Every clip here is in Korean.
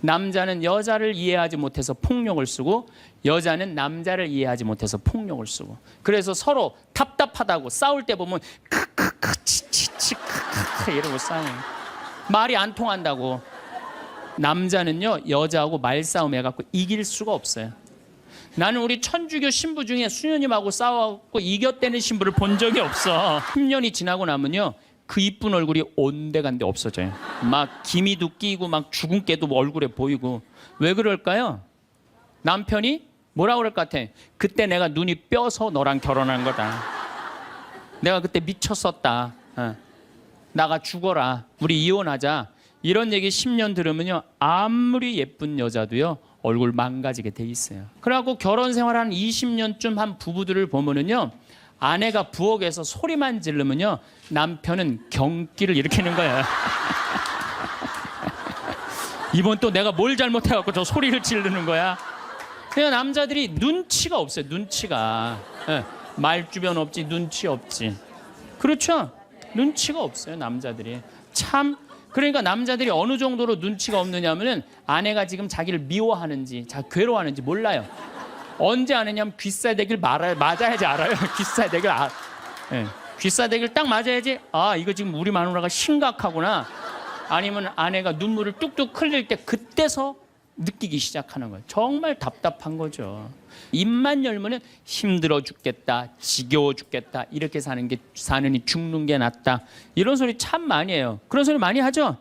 남자는 여자를 이해하지 못해서 폭력을 쓰고 여자는 남자를 이해하지 못해서 폭력을 쓰고, 그래서 서로 답답하다고 싸울 때 보면 크크크 치치치 크크크 이러고 싸워요. 말이 안 통한다고. 남자는요 여자하고 말싸움 해갖고 이길 수가 없어요. 나는 우리 천주교 신부 중에 수녀님하고 싸워갖고 이겼다는 신부를 본 적이 없어. 10년이 지나고 나면요 그 이쁜 얼굴이 온데간데 없어져요. 막 기미도 끼고 막 주근깨도 얼굴에 보이고. 왜 그럴까요? 남편이 뭐라 그럴 것 같아? 그때 내가 눈이 뼈서 너랑 결혼한 거다. 내가 그때 미쳤었다. 나가 죽어라. 우리 이혼하자. 이런 얘기 10년 들으면요 아무리 예쁜 여자도요 얼굴 망가지게 돼 있어요. 그래갖고 결혼 생활 한 20년쯤 한 부부들을 보면은요 아내가 부엌에서 소리만 지르면요 남편은 경기를 일으키는 거예요. 이번 또 내가 뭘 잘못해갖고 저 소리를 지르는 거야. 그냥 남자들이 눈치가 없어요. 눈치가. 말주변 없지 눈치 없지. 그렇죠? 눈치가 없어요 남자들이. 참. 그러니까 남자들이 어느 정도로 눈치가 없느냐면은 아내가 지금 자기를 미워하는지 괴로워하는지 몰라요. 언제 아느냐면 귀싸대기를 맞아야지 알아요. 귀싸대기를 귀싸대기를 딱 맞아야지 아 이거 지금 우리 마누라가 심각하구나. 아니면 아내가 눈물을 뚝뚝 흘릴 때 그때서 느끼기 시작하는 거예요. 정말 답답한 거죠. 입만 열면은 힘들어 죽겠다, 지겨워 죽겠다, 이렇게 사느니 죽는 게 낫다, 이런 소리 참 많이 해요. 그런 소리 많이 하죠.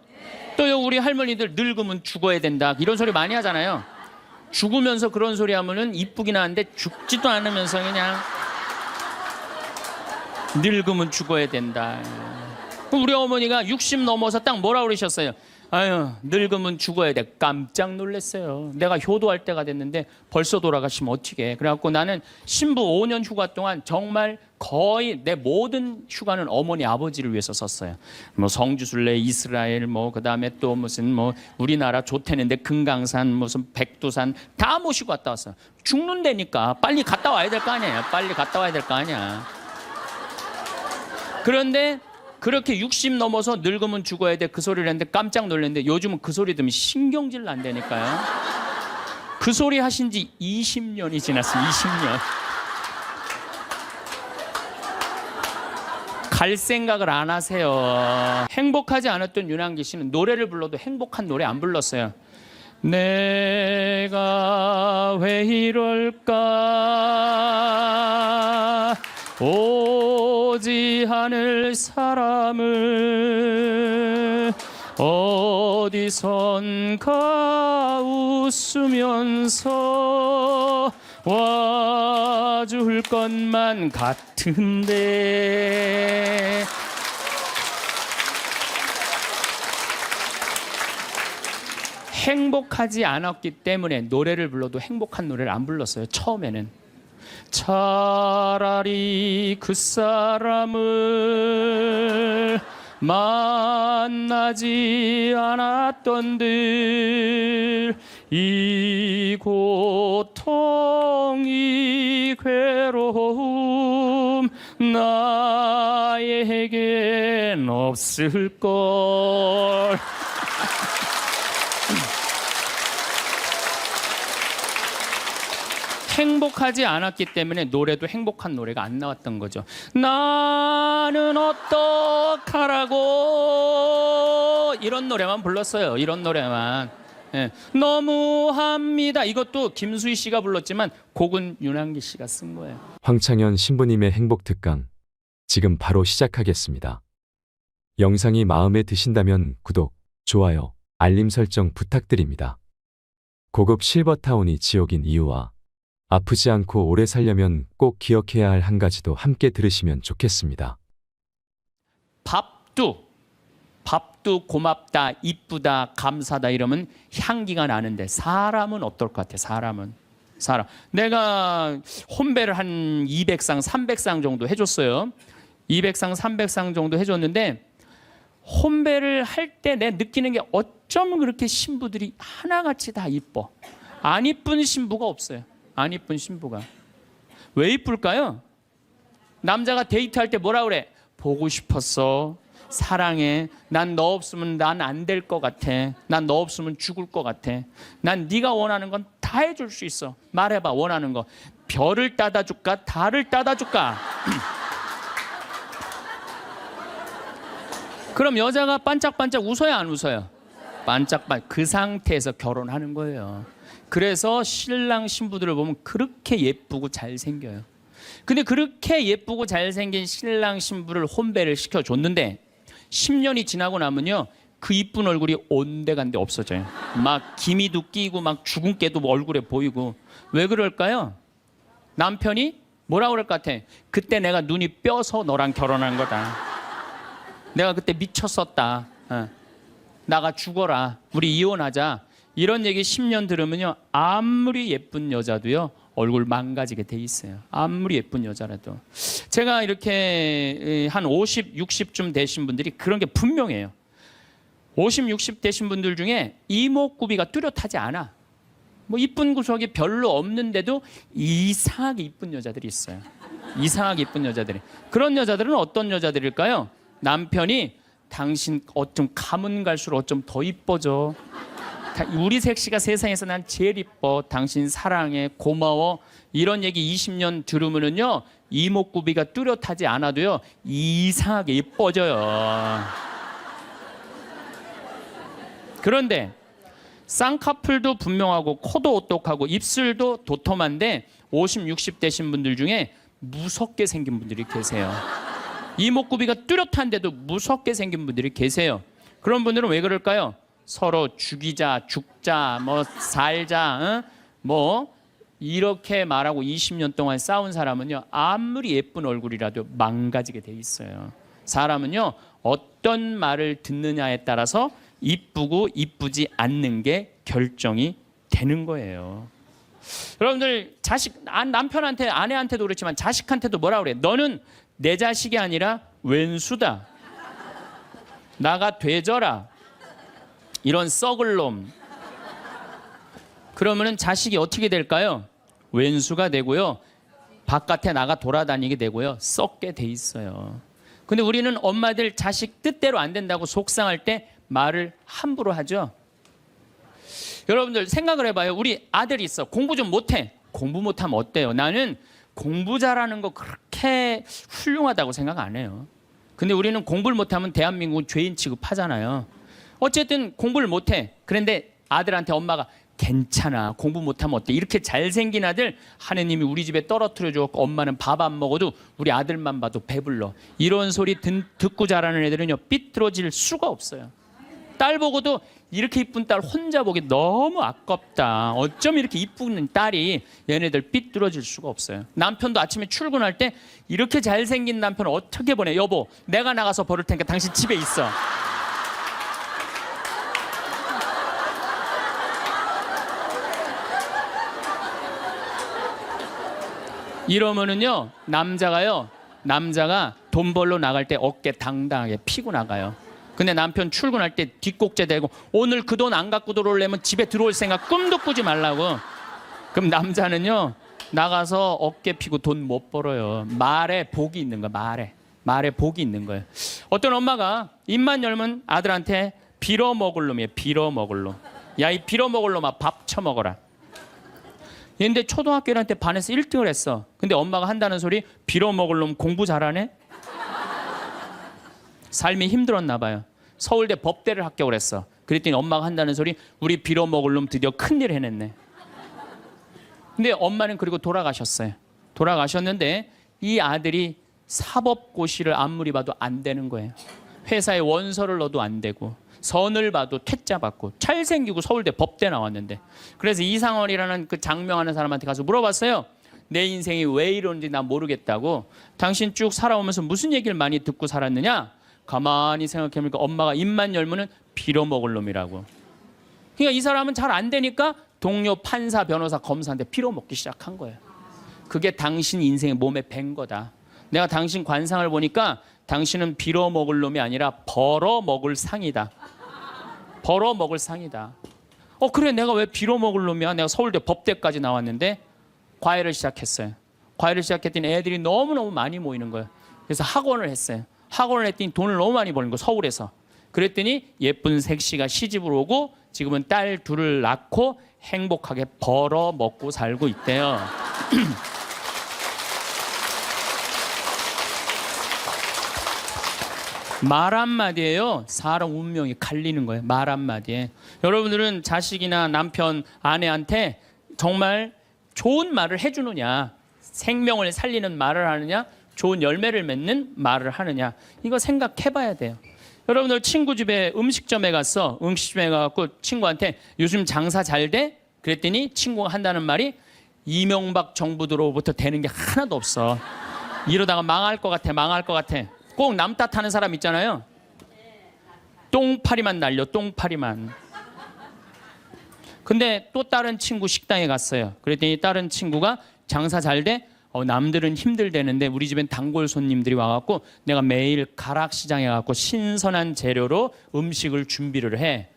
또요 우리 할머니들 늙으면 죽어야 된다 이런 소리 많이 하잖아요. 죽으면서 그런 소리 하면은 이쁘긴 한데 죽지도 않으면서 그냥 늙으면 죽어야 된다. 우리 어머니가 60 넘어서 딱 뭐라 그러셨어요? 아유 늙으면 죽어야 돼. 깜짝 놀랐어요. 내가 효도할 때가 됐는데 벌써 돌아가시면 어떡해. 그래갖고 나는 신부 5년 휴가 동안 정말 거의 내 모든 휴가는 어머니 아버지를 위해서 썼어요. 뭐 성지순례, 이스라엘, 뭐 그다음에 또 무슨 뭐 우리나라 좋대는데 금강산, 무슨 백두산 다 모시고 갔다 왔어요. 죽는다니까 빨리 갔다 와야 될 거 아니야. 빨리 갔다 와야 될 거 아니야. 그런데 그렇게 60 넘어서 늙으면 죽어야 돼 그 소리를 했는데 깜짝 놀랐는데 요즘은 그 소리 들으면 신경질 난다니까요. 그 소리 하신 지 20년이 지났어요. 20년. 갈 생각을 안 하세요. 행복하지 않았던 윤한기 씨는 노래를 불러도 행복한 노래 안 불렀어요. 내가 왜 이럴까 오지 않을 사람을 어디선가 웃으면서 와줄 것만 같은데. 행복하지 않았기 때문에 노래를 불러도 행복한 노래를 안 불렀어요. 처음에는. 차라리 그 사람을 만나지 않았던들 이 고통 이 괴로움 나에겐 없을걸. 행복하지 않았기 때문에 노래도 행복한 노래가 안 나왔던 거죠. 나는 어떡하라고 이런 노래만 불렀어요. 이런 노래만. 너무합니다. 이것도 김수희 씨가 불렀지만 곡은 윤한기 씨가 쓴 거예요. 황창현 신부님의 행복특강 지금 바로 시작하겠습니다. 영상이 마음에 드신다면 구독, 좋아요, 알림 설정 부탁드립니다. 고급 실버타운이 지옥인 이유와 아프지 않고 오래 살려면 꼭 기억해야 할 한 가지도 함께 들으시면 좋겠습니다. 밥도 고맙다, 이쁘다, 감사다 이러면 향기가 나는데 사람은 어떨 것 같아? 사람. 내가 혼배를 한 200상, 300상 정도 해줬어요. 200상, 300상 정도 해줬는데 혼배를 할 때 내 느끼는 게 어쩜 그렇게 신부들이 하나같이 다 이뻐. 안 이쁜 신부가 없어요. 안 이쁜 신부가. 왜 이쁠까요? 남자가 데이트할 때 뭐라 그래? 보고 싶었어. 사랑해. 난 너 없으면 난 안 될 것 같아. 난 너 없으면 죽을 것 같아. 난 네가 원하는 건 다 해줄 수 있어. 말해봐, 원하는 거. 별을 따다 줄까? 달을 따다 줄까? 그럼 여자가 반짝반짝 웃어야 안 웃어요? 반짝반짝. 그 상태에서 결혼하는 거예요. 그래서 신랑 신부들을 보면 그렇게 예쁘고 잘생겨요. 근데 그렇게 예쁘고 잘생긴 신랑 신부를 혼배를 시켜줬는데 10년이 지나고 나면요, 그 이쁜 얼굴이 온데간데 없어져요. 막 기미도 끼고 막 주근깨도 얼굴에 보이고. 왜 그럴까요? 남편이 뭐라 그럴 것 같아? 그때 내가 눈이 뼈서 너랑 결혼한 거다. 내가 그때 미쳤었다. 나가 죽어라. 우리 이혼하자. 이런 얘기 10년 들으면요, 아무리 예쁜 여자도요, 얼굴 망가지게 돼 있어요. 아무리 예쁜 여자라도. 제가 이렇게 한 50, 60쯤 되신 분들이 그런 게 분명해요. 50, 60 되신 분들 중에 이목구비가 뚜렷하지 않아. 뭐 이쁜 구석이 별로 없는데도 이상하게 이쁜 여자들이 있어요. 이상하게 이쁜 여자들이. 그런 여자들은 어떤 여자들일까요? 남편이 당신 어쩜 가면 갈수록 어쩜 더 이뻐져. 우리 색시가 세상에서 난 제일 이뻐. 당신 사랑해. 고마워. 이런 얘기 20년 들으면은요, 이목구비가 뚜렷하지 않아도요, 이상하게 이뻐져요. 그런데 쌍꺼풀도 분명하고 코도 오똑하고 입술도 도톰한데 50, 60 되신 분들 중에 무섭게 생긴 분들이 계세요. 이목구비가 뚜렷한데도 무섭게 생긴 분들이 계세요. 그런 분들은 왜 그럴까요? 서로 죽이자, 죽자, 뭐 살자, 뭐 이렇게 말하고 20년 동안 싸운 사람은요, 아무리 예쁜 얼굴이라도 망가지게 돼 있어요. 사람은요, 어떤 말을 듣느냐에 따라서 이쁘고 이쁘지 않는 게 결정이 되는 거예요. 여러분들 남편한테, 아내한테도 그렇지만 자식한테도 뭐라 그래? 너는 내 자식이 아니라 왼수다. 나가 되져라. 이런 썩을 놈. 그러면은 자식이 어떻게 될까요? 왼수가 되고요, 바깥에 나가 돌아다니게 되고요, 썩게 돼 있어요. 근데 우리는 엄마들 자식 뜻대로 안 된다고 속상할 때 말을 함부로 하죠. 여러분들 생각을 해봐요. 우리 아들이 있어. 공부 좀 못해. 공부 못하면 어때요? 나는 공부 잘하는 거 그렇게 훌륭하다고 생각 안 해요. 근데 우리는 공부를 못하면 대한민국은 죄인 취급하잖아요. 어쨌든 공부를 못해. 그런데 아들한테 엄마가 괜찮아, 공부 못하면 어때? 이렇게 잘생긴 아들 하느님이 우리 집에 떨어뜨려 주었고 엄마는 밥 안 먹어도 우리 아들만 봐도 배불러. 이런 소리 듣고 자라는 애들은요, 삐뚤어질 수가 없어요. 딸 보고도 이렇게 이쁜 딸 혼자 보기 너무 아깝다. 어쩜 이렇게 이쁜 딸이, 얘네들 삐뚤어질 수가 없어요. 남편도 아침에 출근할 때 이렇게 잘생긴 남편 어떻게 보내? 여보, 내가 나가서 버릴 테니까 당신 집에 있어. 이러면은요, 남자가 돈 벌러 나갈 때 어깨 당당하게 피고 나가요. 근데 남편 출근할 때 뒷꼭지 대고 오늘 그 돈 안 갖고 들어오려면 집에 들어올 생각 꿈도 꾸지 말라고. 그럼 남자는요, 나가서 어깨 피고 돈 못 벌어요. 말에 복이 있는 거야. 말에 복이 있는 거예요. 어떤 엄마가 입만 열면 아들한테 빌어먹을 놈이에요. 빌어먹을 놈. 야, 이 빌어먹을 놈아, 밥 처먹어라. 근데 초등학교 1학년 때 반에서 1등을 했어. 근데 엄마가 한다는 소리, 빌어먹을 놈 공부 잘하네? 삶이 힘들었나 봐요. 서울대 법대를 합격을 했어. 그랬더니 엄마가 한다는 소리, 우리 빌어먹을 놈 드디어 큰일 해냈네. 근데 엄마는 그리고 돌아가셨어요. 돌아가셨는데 이 아들이 사법고시를 아무리 봐도 안 되는 거예요. 회사에 원서를 넣어도 안 되고, 선을 봐도 퇴짜 받고, 잘생기고 서울대 법대 나왔는데. 그래서 이상원이라는 그 장명하는 사람한테 가서 물어봤어요. 내 인생이 왜 이러는지 난 모르겠다고. 당신 쭉 살아오면서 무슨 얘기를 많이 듣고 살았느냐? 가만히 생각해보니까 엄마가 입만 열면은 빌어먹을 놈이라고. 그러니까 이 사람은 잘 안 되니까 동료 판사, 변호사, 검사한테 빌어먹기 시작한 거예요. 그게 당신 인생의 몸에 밴 거다. 내가 당신 관상을 보니까 당신은 빌어먹을 놈이 아니라 벌어먹을 상이다. 벌어먹을 상이다. 그래, 내가 왜 빌어먹을 놈이야? 내가 서울대 법대까지 나왔는데. 과외를 시작했어요. 과외를 시작했더니 애들이 너무너무 많이 모이는 거예요. 그래서 학원을 했어요. 학원을 했더니 돈을 너무 많이 버는 거 서울에서. 그랬더니 예쁜 색시가 시집을 오고 지금은 딸 둘을 낳고 행복하게 벌어 먹고 살고 있대요. 말 한마디에요. 사람 운명이 갈리는 거예요. 말 한마디에. 여러분들은 자식이나 남편, 아내한테 정말 좋은 말을 해주느냐, 생명을 살리는 말을 하느냐, 좋은 열매를 맺는 말을 하느냐, 이거 생각해 봐야 돼요. 여러분들 친구 집에 음식점에 가갖고 친구한테 요즘 장사 잘 돼? 그랬더니 친구가 한다는 말이 이명박 정부 들어부터 되는 게 하나도 없어. 이러다가 망할 것 같아. 꼭 남 탓하는 사람 있잖아요. 똥파리만 날려, 똥파리만. 근데 또 다른 친구 식당에 갔어요. 그랬더니 다른 친구가 장사 잘 돼? 남들은 힘들대는데 우리 집엔 단골 손님들이 와갖고 내가 매일 가락시장에 가갖고 신선한 재료로 음식을 준비를 해.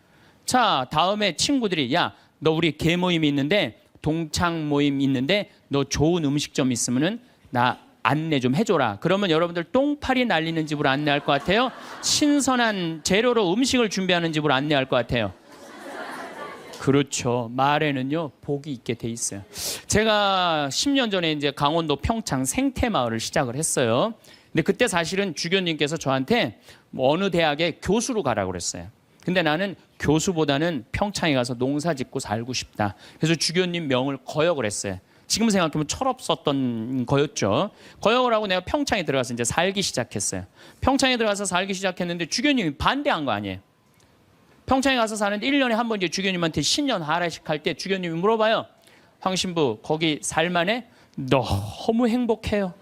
자, 다음에 친구들이 야, 너 우리 개 모임이 있는데 동창 모임 있는데 너 좋은 음식점 있으면은 나 안내 좀 해줘라. 그러면 여러분들 똥파리 날리는 집으로 안내할 것 같아요? 신선한 재료로 음식을 준비하는 집으로 안내할 것 같아요? 그렇죠. 말에는요 복이 있게 돼 있어요. 제가 10년 전에 이제 강원도 평창 생태마을을 시작을 했어요. 근데 그때 사실은 주교님께서 저한테 어느 대학에 교수로 가라고 그랬어요. 근데 나는 교수보다는 평창에 가서 농사 짓고 살고 싶다. 그래서 주교님 명을 거역을 했어요. 지금 생각하면 철없었던 거였죠. 거역을 하고 내가 평창에 들어가서 이제 살기 시작했어요. 평창에 들어가서 살기 시작했는데 주교님이 반대한 거 아니에요. 평창에 가서 사는데 1년에 한 번 이제 주교님한테 신년 하례식 할 때 주교님이 물어봐요. 황 신부 거기 살만해? 너무 행복해요.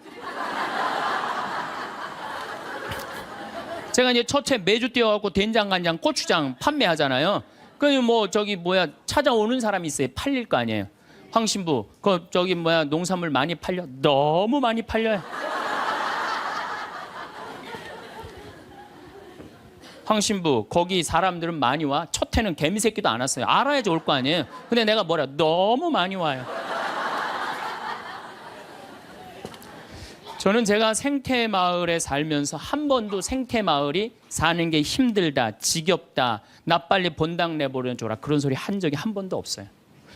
제가 이제 첫째 매주 뛰어갖고 된장, 간장, 고추장 판매하잖아요. 그럼 찾아오는 사람이 있어요. 팔릴 거 아니에요. 황 신부, 농산물 많이 팔려? 너무 많이 팔려요. 황 신부, 거기 사람들은 많이 와? 첫 해는 개미 새끼도 안 왔어요. 알아야지 올 거 아니에요. 근데 내가 너무 많이 와요. 저는 제가 생태마을에 살면서 한 번도 생태마을이 사는 게 힘들다, 지겹다, 나 빨리 본당 내보내줘라 그런 소리 한 적이 한 번도 없어요.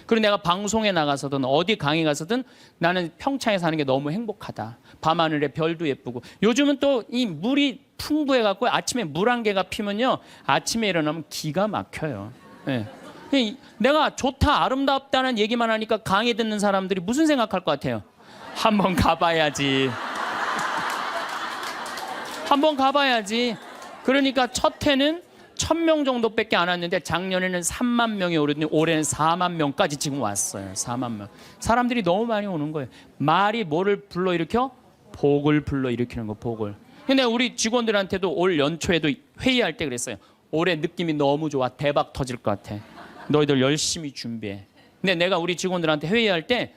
그리고 내가 방송에 나가서든 어디 강의 가서든 나는 평창에 사는 게 너무 행복하다. 밤하늘에 별도 예쁘고 요즘은 또 이 물이 풍부해갖고 아침에 물 한 개가 피면요 아침에 일어나면 기가 막혀요. 네. 내가 좋다 아름답다는 얘기만 하니까 강의 듣는 사람들이 무슨 생각할 것 같아요? 한번 가봐야지. 한번 가봐야지. 그러니까 첫 해는 1000명 정도밖에 안 왔는데 작년에는 3만 명이 오르더니 올해는 4만 명까지 지금 왔어요. 4만 명. 사람들이 너무 많이 오는 거예요. 말이 뭐를 불러일으켜? 복을 불러일으키는 거, 복을. 근데 우리 직원들한테도 올 연초에도 회의할 때 그랬어요. 올해 느낌이 너무 좋아. 대박 터질 것 같아. 너희들 열심히 준비해. 근데 내가 우리 직원들한테 회의할 때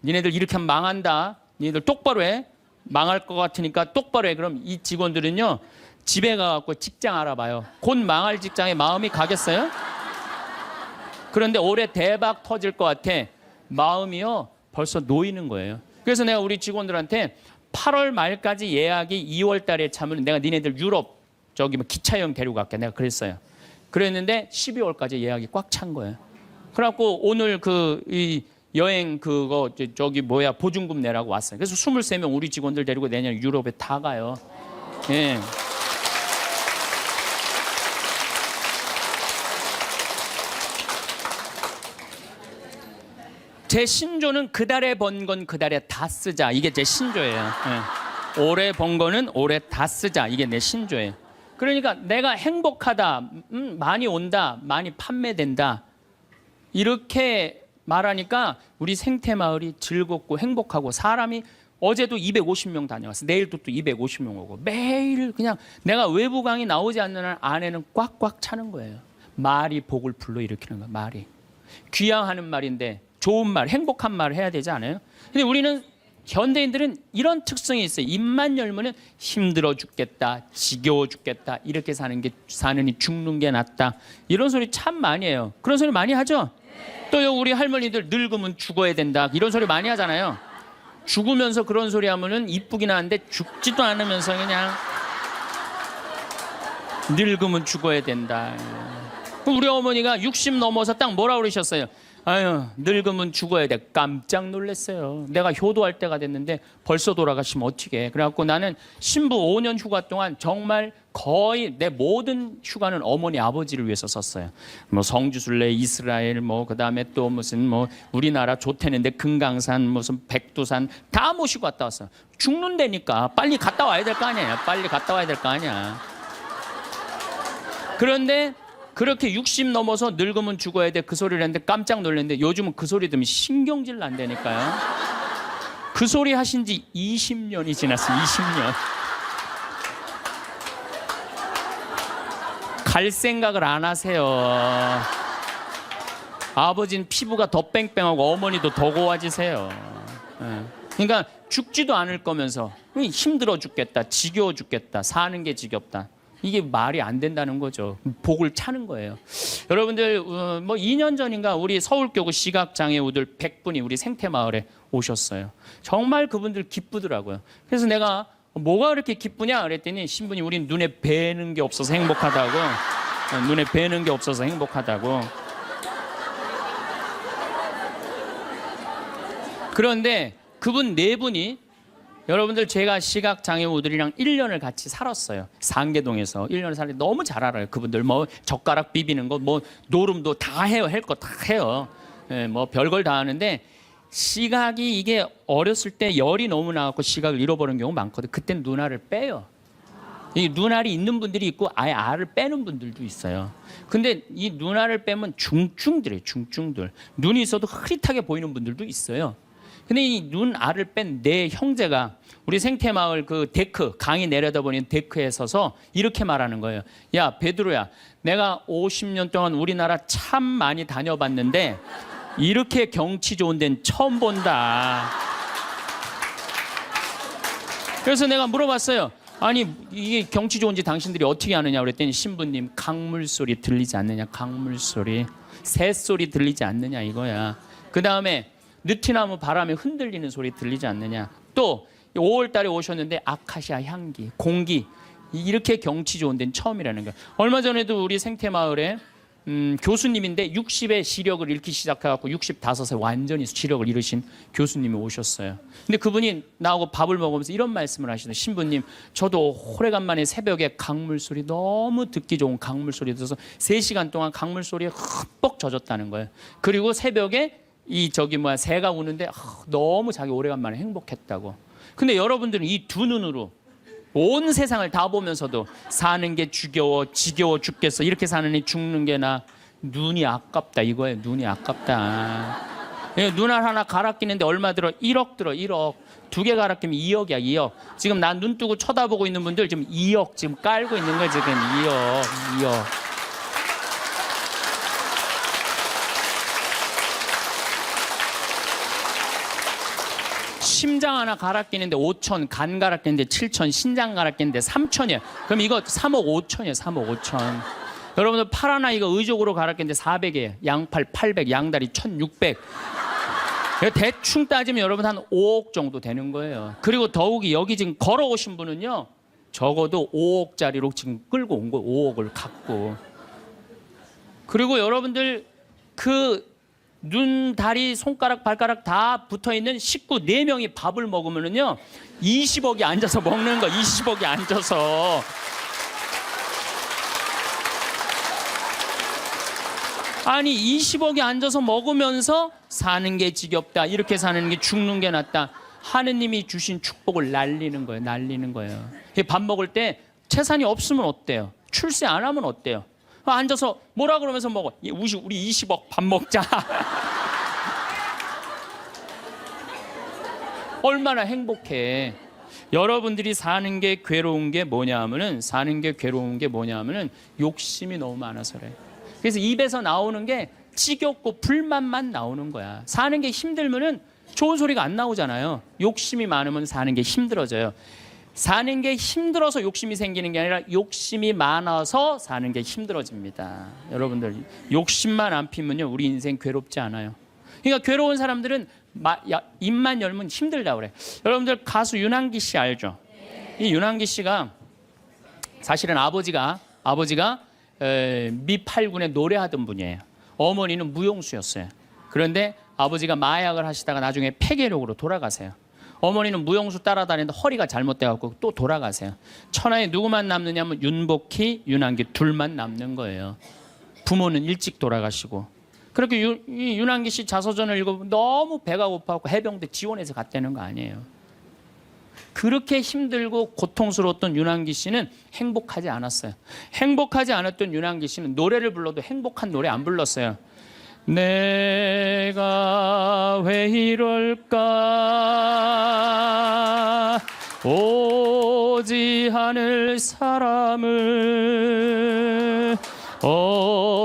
니네들 이렇게 하면 망한다. 니네들 똑바로 해. 망할 것 같으니까 똑바로 해. 그럼 이 직원들은요. 집에 가갖고 직장 알아봐요. 곧 망할 직장에 마음이 가겠어요? 그런데 올해 대박 터질 것 같아. 마음이요. 벌써 놓이는 거예요. 그래서 내가 우리 직원들한테 8월 말까지 예약이 2월 달에 차면 내가 니네들 유럽 기차여행 데리고 갈게. 내가 그랬어요. 그랬는데 12월까지 예약이 꽉 찬 거예요. 그래갖고 오늘 이 여행 보증금 내라고 왔어요. 그래서 23명 우리 직원들 데리고 내년 유럽에 다 가요. 예. 제 신조는 그달에 번 건 그달에 다 쓰자. 이게 제 신조예요. 예. 올해 번 거는 올해 다 쓰자. 이게 내 신조예요. 그러니까 내가 행복하다, 많이 온다, 많이 판매된다. 이렇게 말하니까 우리 생태마을이 즐겁고 행복하고 사람이 어제도 250명 다녀왔어. 내일도 또 250명 오고 매일 그냥 내가 외부 강의 나오지 않는 한 안에는 꽉꽉 차는 거예요. 말이 복을 불러일으키는 거야. 말이. 귀양하는 말인데 좋은 말, 행복한 말을 해야 되지 않아요? 근데 우리는 현대인들은 이런 특성이 있어요. 입만 열면은 힘들어 죽겠다, 지겨워 죽겠다, 이렇게 사느니 죽는 게 낫다. 이런 소리 참 많이 해요. 그런 소리 많이 하죠? 또요 우리 할머니들 늙으면 죽어야 된다. 이런 소리 많이 하잖아요. 죽으면서 그런 소리 하면은 이쁘긴 한데 죽지도 않으면서 그냥 늙으면 죽어야 된다. 우리 어머니가 60 넘어서 딱 뭐라 그러셨어요? 아유, 늙으면 죽어야 돼. 깜짝 놀랐어요. 내가 효도할 때가 됐는데 벌써 돌아가시면 어떡해. 그래갖고 나는 신부 5년 휴가 동안 정말 거의 내 모든 휴가는 어머니 아버지를 위해서 썼어요. 뭐 성지순례, 이스라엘, 뭐 그다음에 또 무슨 뭐 우리나라 좋대는데 금강산, 무슨 백두산 다 모시고 갔다 왔어요. 죽는다니까 빨리 갔다 와야 될 거 아니야. 빨리 갔다 와야 될 거 아니야. 그런데 그렇게 60 넘어서 늙으면 죽어야 돼 그 소리를 했는데 깜짝 놀랐는데 요즘은 그 소리 들으면 신경질 난다니까요. 그 소리 하신 지 20년이 지났어요. 20년. 갈 생각을 안 하세요. 아버지는 피부가 더 뺑뺑하고 어머니도 더 고와지세요. 그러니까 죽지도 않을 거면서 힘들어 죽겠다, 지겨워 죽겠다, 사는 게 지겹다. 이게 말이 안 된다는 거죠. 복을 차는 거예요. 여러분들 뭐 2년 전인가 우리 서울교구 시각장애우들 100분이 우리 생태마을에 오셨어요. 정말 그분들 기쁘더라고요. 그래서 내가 뭐가 그렇게 기쁘냐 그랬더니 신부님 우린 눈에 뵈는 게 없어서 행복하다고. 눈에 뵈는 게 없어서 행복하다고. 그런데 그분 네 분이 여러분들 제가 시각장애우들이랑 1년을 같이 살았어요. 상계동에서 1년을 살았는데 너무 잘 알아요. 그분들 뭐 젓가락 비비는 거 뭐 노름도 다 해요. 할 거 다 해요. 예, 뭐 별걸 다 하는데 시각이 이게 어렸을 때 열이 너무 나갖고 시각을 잃어버리는 경우 많거든요. 그때는 눈알을 빼요. 이 눈알이 있는 분들이 있고 아예 알을 빼는 분들도 있어요. 근데 이 눈알을 빼면 중증들이에요. 중증들. 눈이 있어도 흐릿하게 보이는 분들도 있어요. 근데 이 눈알을 뺀 내 형제가 우리 생태마을 그 데크 강이 내려다보는 데크에 서서 이렇게 말하는 거예요. 야 베드로야, 내가 50년 동안 우리나라 참 많이 다녀봤는데 이렇게 경치 좋은 데는 처음 본다. 그래서 내가 물어봤어요. 아니 이게 경치 좋은지 당신들이 어떻게 아느냐 그랬더니 신부님 강물 소리 들리지 않느냐. 강물 소리, 새 소리 들리지 않느냐 이거야. 그 다음에 느티나무 바람에 흔들리는 소리 들리지 않느냐. 또 5월 달에 오셨는데 아카시아 향기, 공기 이렇게 경치 좋은 데는 처음이라는 거예요. 얼마 전에도 우리 생태마을에 교수님인데 60에 시력을 잃기 시작해갖고 65세 완전히 시력을 잃으신 교수님이 오셨어요. 근데 그분이 나하고 밥을 먹으면서 이런 말씀을 하시더라고요. 신부님, 저도 오래간만에 새벽에 강물 소리 너무 듣기 좋은 강물 소리 들어서 3시간 동안 강물 소리에 흠뻑 젖었다는 거예요. 그리고 새벽에 새가 우는데 너무 자기 오래간만에 행복했다고. 근데 여러분들은 이 두 눈으로 온 세상을 다 보면서도 사는 게 지겨워 죽겠어. 이렇게 사느니 죽는 게 나. 눈이 아깝다 이거예요. 눈이 아깝다. 눈알 하나 갈아 끼는데 얼마 들어? 1억 들어. 1억. 2개 갈아 끼면 2억이야. 2억. 지금 난 눈 뜨고 쳐다보고 있는 분들 지금 2억 지금 깔고 있는 거예요. 지금 2억. 심장 하나 갈아 끼는데 5천, 간 갈아 끼는데 7천, 신장 갈아 끼는데 3천이에요. 그럼 이거 3억 5천이에요. 3억 5천. 여러분들 팔 하나 이거 의족으로 갈아 끼는데 400이에요. 양팔 800, 양다리 1600. 대충 따지면 여러분 한 5억 정도 되는 거예요. 그리고 더욱이 여기 지금 걸어오신 분은요, 적어도 5억짜리로 지금 끌고 온 거예요. 5억을 갖고. 그리고 여러분들 그 눈, 다리, 손가락, 발가락 다 붙어있는 식구 4명이 밥을 먹으면은요 20억이 앉아서 먹는 거. 20억이 앉아서. 아니 20억이 앉아서 먹으면서 사는 게 지겹다, 이렇게 사는 게 죽는 게 낫다. 하느님이 주신 축복을 날리는 거예요. 날리는 거예요. 밥 먹을 때 재산이 없으면 어때요? 출세 안 하면 어때요? 앉아서 뭐라 그러면서 먹어. 우리 20억 밥 먹자. 얼마나 행복해. 여러분들이 사는 게 괴로운 게 뭐냐 하면은 욕심이 너무 많아서 그래. 그래서 입에서 나오는 게 지겹고 불만만 나오는 거야. 사는 게 힘들면은 좋은 소리가 안 나오잖아요. 욕심이 많으면 사는 게 힘들어져요. 사는 게 힘들어서 욕심이 생기는 게 아니라 욕심이 많아서 사는 게 힘들어집니다. 여러분들 욕심만 안 피면요 우리 인생 괴롭지 않아요. 그러니까 괴로운 사람들은 입만 열면 힘들다 그래. 여러분들 가수 윤항기 씨 알죠? 이 윤항기 씨가 사실은 아버지가 아버지가 미 8군에 노래하던 분이에요. 어머니는 무용수였어요. 그런데 아버지가 마약을 하시다가 나중에 폐결핵으로 돌아가세요. 어머니는 무용수 따라다니는데 허리가 잘못돼갖고 또 돌아가세요. 천하에 누구만 남느냐면 윤복희, 윤한기 둘만 남는 거예요. 부모는 일찍 돌아가시고. 그렇게 이 윤한기 씨 자서전을 읽어보면 너무 배가 고파갖고 해병대 지원해서 갔다는 거 아니에요. 그렇게 힘들고 고통스러웠던 윤한기 씨는 행복하지 않았어요. 행복하지 않았던 윤한기 씨는 노래를 불러도 행복한 노래 안 불렀어요. 내가 왜 이럴까 오지 않을 사람을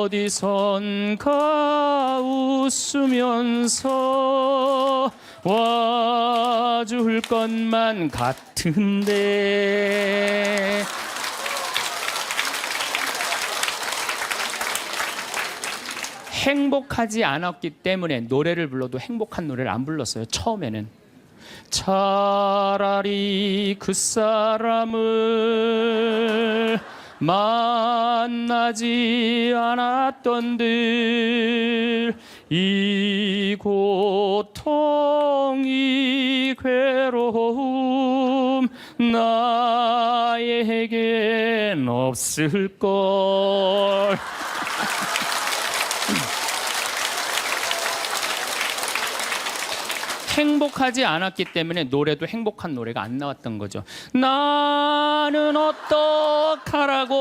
어디선가 웃으면서 와줄 것만 같은데 행복하지 않았기 때문에 노래를 불러도 행복한 노래를 안 불렀어요. 처음에는 차라리 그 사람을 만나지 않았던들 이 고통 이 괴로움 나에겐 없을걸. 행복하지 않았기 때문에 노래도 행복한 노래가 안 나왔던 거죠. 나는 어떡하라고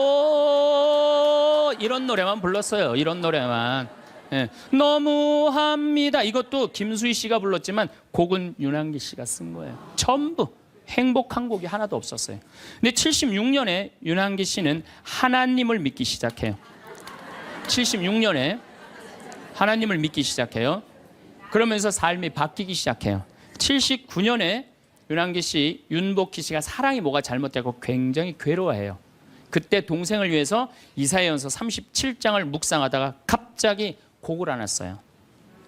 이런 노래만 불렀어요. 이런 노래만. 예. 너무합니다. 이것도 김수희 씨가 불렀지만 곡은 윤한기 씨가 쓴 거예요. 전부 행복한 곡이 하나도 없었어요. 근데 76년에 윤한기 씨는 하나님을 믿기 시작해요. 76년에 하나님을 믿기 시작해요. 그러면서 삶이 바뀌기 시작해요. 79년에 윤한기 씨, 윤복희 씨가 사랑이 뭐가 잘못되고 굉장히 괴로워해요. 그때 동생을 위해서 이사야전서 37장을 묵상하다가 갑자기 곡을 하나 써요.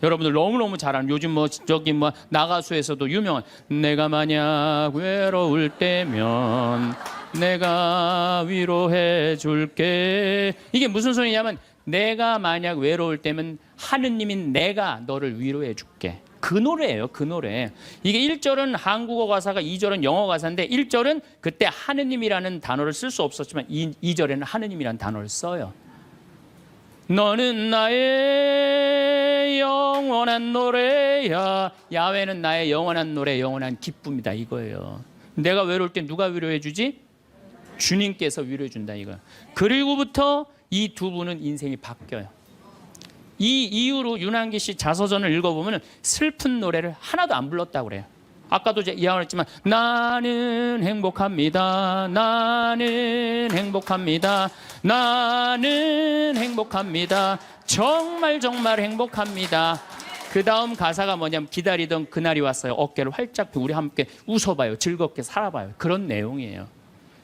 여러분들 너무너무 잘 아는 요즘 저기 나가수에서도 유명한 내가 만약 외로울 때면 내가 위로해 줄게. 이게 무슨 소리냐면 내가 만약 외로울 때면 하느님인 내가 너를 위로해 줄게. 그 노래예요. 그 노래. 이게 1절은 한국어 가사가 2절은 영어 가사인데 1절은 그때 하느님이라는 단어를 쓸 수 없었지만 2절에는 하느님이라는 단어를 써요. 너는 나의 영원한 노래야. 야훼는 나의 영원한 노래, 영원한 기쁨이다 이거예요. 내가 외로울 때 누가 위로해 주지? 주님께서 위로해 준다 이거예요. 그리고부터 이 두 분은 인생이 바뀌어요. 이 이후로 윤한기 씨 자서전을 읽어보면 슬픈 노래를 하나도 안 불렀다고 그래요. 아까도 이야기했지만 나는 행복합니다. 나는 행복합니다. 나는 행복합니다. 정말 정말 행복합니다. 그 다음 가사가 뭐냐면 기다리던 그날이 왔어요. 어깨를 활짝 펴고 우리 함께 웃어봐요. 즐겁게 살아봐요. 그런 내용이에요.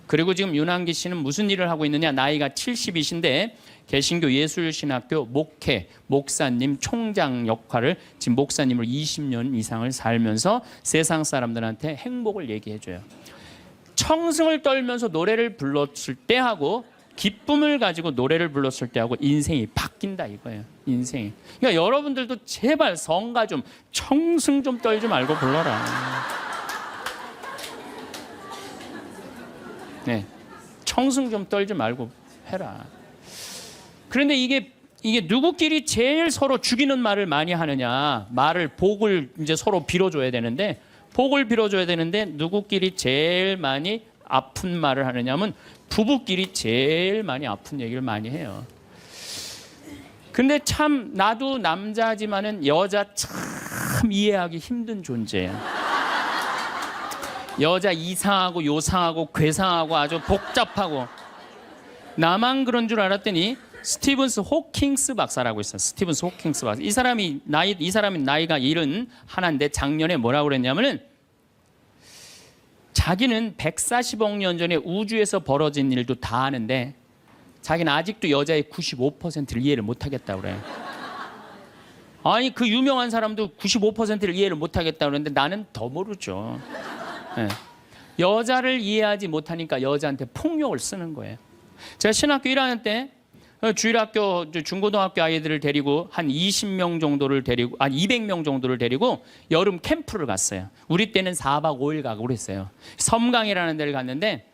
그리고 지금 윤한기 씨는 무슨 일을 하고 있느냐. 나이가 70이신데 개신교 예술신학교 목회, 목사님, 총장 역할을 지금 목사님을 20년 이상을 살면서 세상 사람들한테 행복을 얘기해줘요. 청승을 떨면서 노래를 불렀을 때하고 기쁨을 가지고 노래를 불렀을 때하고 인생이 바뀐다 이거예요. 인생이. 그러니까 여러분들도 제발 성가 좀 청승 좀 떨지 말고 불러라. 네, 청승 좀 떨지 말고 해라. 그런데 이게 누구끼리 제일 서로 죽이는 말을 많이 하느냐? 복을 이제 서로 빌어줘야 되는데 복을 빌어줘야 되는데 누구끼리 제일 많이 아픈 말을 하느냐면 부부끼리 제일 많이 아픈 얘기를 많이 해요. 근데 참 나도 남자지만은 여자 참 이해하기 힘든 존재예요. 여자 이상하고 요상하고 괴상하고 아주 복잡하고 나만 그런 줄 알았더니 스티븐스 호킹스 박사라고 있어요. 스티븐스 호킹스 박사. 이 사람이 나이가 71인데 작년에 뭐라고 그랬냐면은 자기는 140억 년 전에 우주에서 벌어진 일도 다 아는데 자기는 아직도 여자의 95%를 이해를 못 하겠다고 그래요. 아니 그 유명한 사람도 95%를 이해를 못 하겠다고 그러는데 나는 더 모르죠. 네. 여자를 이해하지 못하니까 여자한테 폭력을 쓰는 거예요. 제가 신학교 1학년 때 주일학교 중고등학교 아이들을 데리고 한 20명 정도를 데리고 200명 정도를 데리고 여름 캠프를 갔어요. 우리 때는 4박 5일 가고 그랬어요. 섬강이라는 데를 갔는데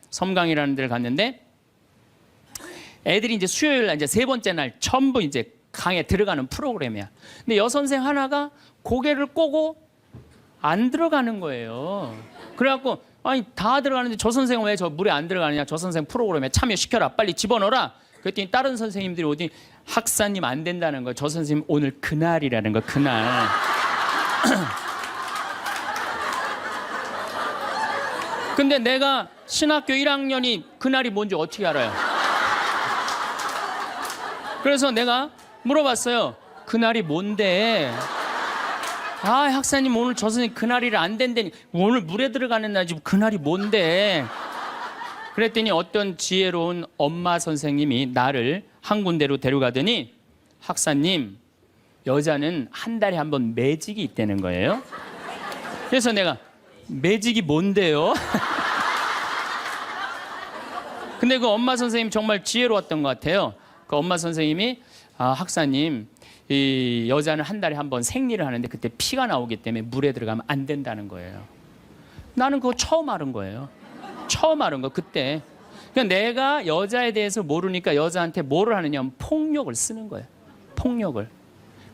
애들이 이제 수요일 날 이제 세 번째 날 전부 이제 강에 들어가는 프로그램이야. 근데 여선생 하나가 고개를 꼬고 안 들어가는 거예요. 그래갖고 아니 다 들어가는데 저 선생은 왜 저 물에 안 들어가느냐? 저 선생 프로그램에 참여시켜라. 빨리 집어넣어라. 그랬더니 다른 선생님들이 오더니 학사님 안 된다는 거예요. 저 선생님 오늘 그날이라는 거 그날. 근데 내가 신학교 1학년이 그날이 뭔지 어떻게 알아요? 그래서 내가 물어봤어요. 그날이 뭔데? 아 학사님 오늘 저 선생님 그날이 안 된다니. 오늘 물에 들어가는 날이지 그날이 뭔데? 그랬더니 어떤 지혜로운 엄마 선생님이 나를 한 군데로 데려가더니 학사님 여자는 한 달에 한 번 매직이 있다는 거예요. 그래서 내가 매직이 뭔데요? 근데 그 엄마 선생님 정말 지혜로웠던 것 같아요. 그 엄마 선생님이 학사님 이 여자는 한 달에 한 번 생리를 하는데 그때 피가 나오기 때문에 물에 들어가면 안 된다는 거예요. 나는 그거 처음 알은 거예요. 처음 알은 거 그때. 그러니까 내가 여자에 대해서 모르니까 여자한테 뭐를 하느냐 하면 폭력을 쓰는 거예요. 폭력을.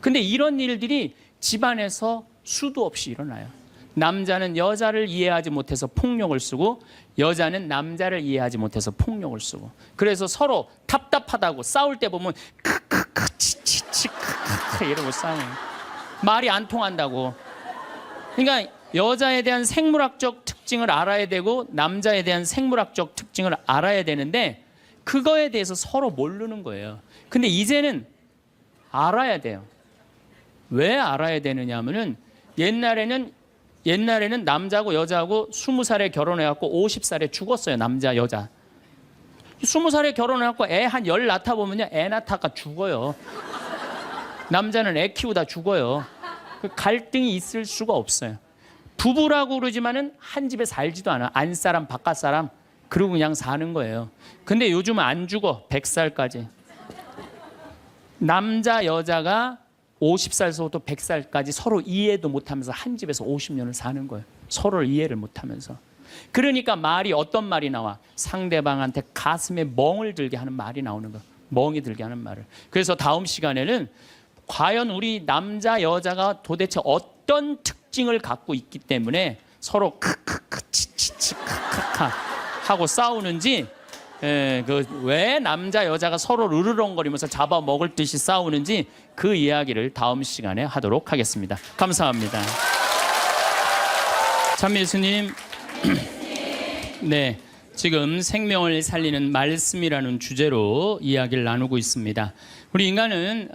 근데 이런 일들이 집안에서 수도 없이 일어나요. 남자는 여자를 이해하지 못해서 폭력을 쓰고 여자는 남자를 이해하지 못해서 폭력을 쓰고 그래서 서로 답답하다고 싸울 때 보면 크크크 치치치 크크크 이러고 싸워요. 말이 안 통한다고. 그러니까 여자에 대한 생물학적 특징을 알아야 되고 남자에 대한 생물학적 특징을 알아야 되는데 그거에 대해서 서로 모르는 거예요. 근데 이제는 알아야 돼요. 왜 알아야 되느냐 하면은 옛날에는 남자하고 여자하고 20살에 결혼해갖고 50살에 죽었어요. 남자 여자 20살에 결혼해갖고 애 한 10 낳다 보면요 애 낳다가 죽어요. 남자는 애 키우다 죽어요. 그 갈등이 있을 수가 없어요. 부부라고 그러지만은 한 집에 살지도 않아. 안사람 바깥사람 그러고 그냥 사는 거예요. 근데 요즘은 안 죽어. 100살까지. 남자 여자가 50살서부터 100살까지 서로 이해도 못하면서 한 집에서 50년을 사는 거예요. 서로를 이해를 못하면서. 그러니까 말이 어떤 말이 나와? 상대방한테 가슴에 멍을 들게 하는 말이 나오는 거예요. 멍이 들게 하는 말을. 그래서 다음 시간에는 과연 우리 남자 여자가 도대체 어떤 특징을 갖고 있기 때문에 서로 크크크 치치치 크크크 하고 싸우는지 왜 남자 여자가 서로 으르렁거리면서 잡아먹을 듯이 싸우는지 그 이야기를 다음 시간에 하도록 하겠습니다. 감사합니다. 참 예수님 네, 지금 생명을 살리는 말씀이라는 주제로 이야기를 나누고 있습니다. 우리 인간은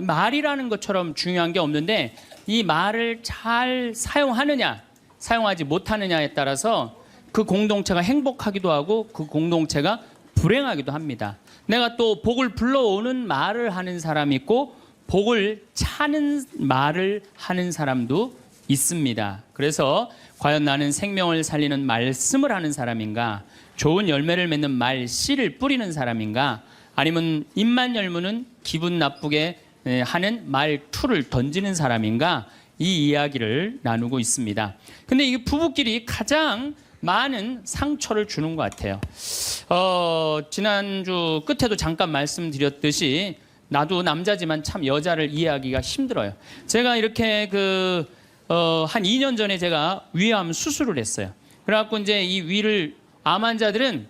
말이라는 것처럼 중요한 게 없는데 이 말을 잘 사용하느냐 사용하지 못하느냐에 따라서 그 공동체가 행복하기도 하고 그 공동체가 불행하기도 합니다. 내가 또 복을 불러오는 말을 하는 사람이 있고 복을 차는 말을 하는 사람도 있습니다. 그래서 과연 나는 생명을 살리는 말씀을 하는 사람인가, 좋은 열매를 맺는 말씨를 뿌리는 사람인가, 아니면 입만 열무는 기분 나쁘게 하는 말투를 던지는 사람인가, 이 이야기를 나누고 있습니다. 근데 이게 부부끼리 가장 많은 상처를 주는 것 같아요. 지난주 끝에도 잠깐 말씀드렸듯이 나도 남자지만 참 여자를 이해하기가 힘들어요. 제가 이렇게 한 2년 전에 제가 위암 수술을 했어요. 그래갖고 이제 이 위를 암 환자들은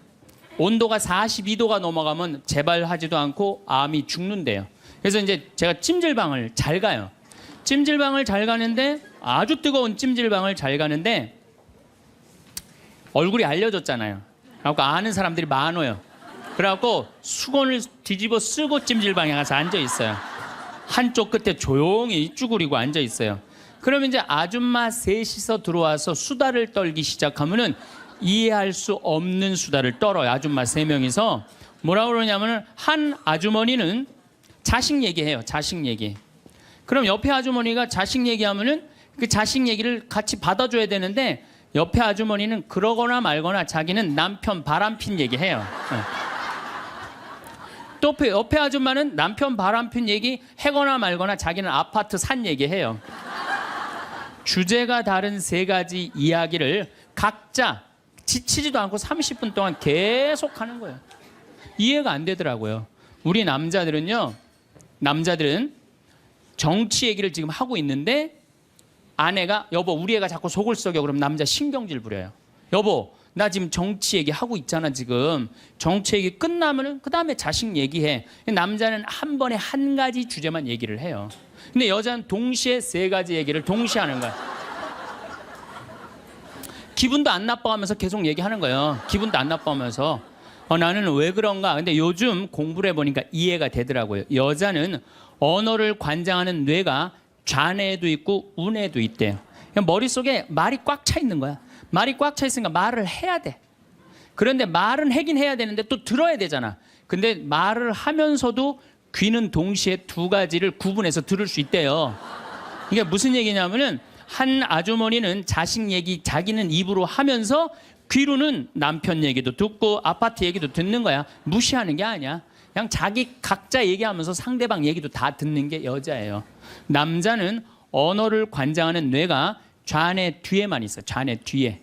온도가 42도가 넘어가면 재발하지도 않고 암이 죽는데요. 그래서 이제 제가 찜질방을 잘 가요. 찜질방을 잘 가는데 아주 뜨거운 찜질방을 잘 가는데 얼굴이 알려졌잖아요. 그래갖고 아는 사람들이 많아요. 그래갖고 수건을 뒤집어 쓰고 찜질방에 가서 앉아 있어요. 한쪽 끝에 조용히 쭈그리고 앉아 있어요. 그러면 이제 아줌마 셋이서 들어와서 수다를 떨기 시작하면은 이해할 수 없는 수다를 떨어요. 아줌마 3명이서 뭐라 그러냐면은 한 아주머니는 자식 얘기해요. 자식 얘기. 그럼 옆에 아주머니가 자식 얘기하면은 그 자식 얘기를 같이 받아줘야 되는데 옆에 아주머니는 그러거나 말거나 자기는 남편 바람핀 얘기해요. 또 옆에 아줌마는 남편 바람핀 얘기 해거나 말거나 자기는 아파트 산 얘기해요. 주제가 다른 세 가지 이야기를 각자 지치지도 않고 30분 동안 계속 하는 거예요. 이해가 안 되더라고요. 우리 남자들은 정치 얘기를 지금 하고 있는데 아내가 여보 우리 애가 자꾸 속을 썩여 그러면 남자 신경질 부려요. 여보 나 지금 정치 얘기 하고 있잖아 지금. 정치 얘기 끝나면은 그 다음에 자식 얘기해. 남자는 한 번에 한 가지 주제만 얘기를 해요. 근데 여자는 동시에 세 가지 얘기를 동시에 하는 거야. 기분도 안 나빠하면서 계속 얘기하는 거예요. 기분도 안 나빠하면서 나는 왜 그런가. 근데 요즘 공부를 해보니까 이해가 되더라고요. 여자는 언어를 관장하는 뇌가 좌뇌에도 있고 우뇌에도 있대요. 그냥 머릿속에 말이 꽉 차 있는 거야. 말이 꽉 차 있으니까 말을 해야 돼. 그런데 말은 하긴 해야 되는데 또 들어야 되잖아. 근데 말을 하면서도 귀는 동시에 두 가지를 구분해서 들을 수 있대요. 이게 무슨 얘기냐면은 한 아주머니는 자식 얘기 자기는 입으로 하면서 귀로는 남편 얘기도 듣고 아파트 얘기도 듣는 거야. 무시하는 게 아니야. 그냥 자기 각자 얘기하면서 상대방 얘기도 다 듣는 게 여자예요. 남자는 언어를 관장하는 뇌가 좌뇌 뒤에만 있어요. 좌뇌 뒤에.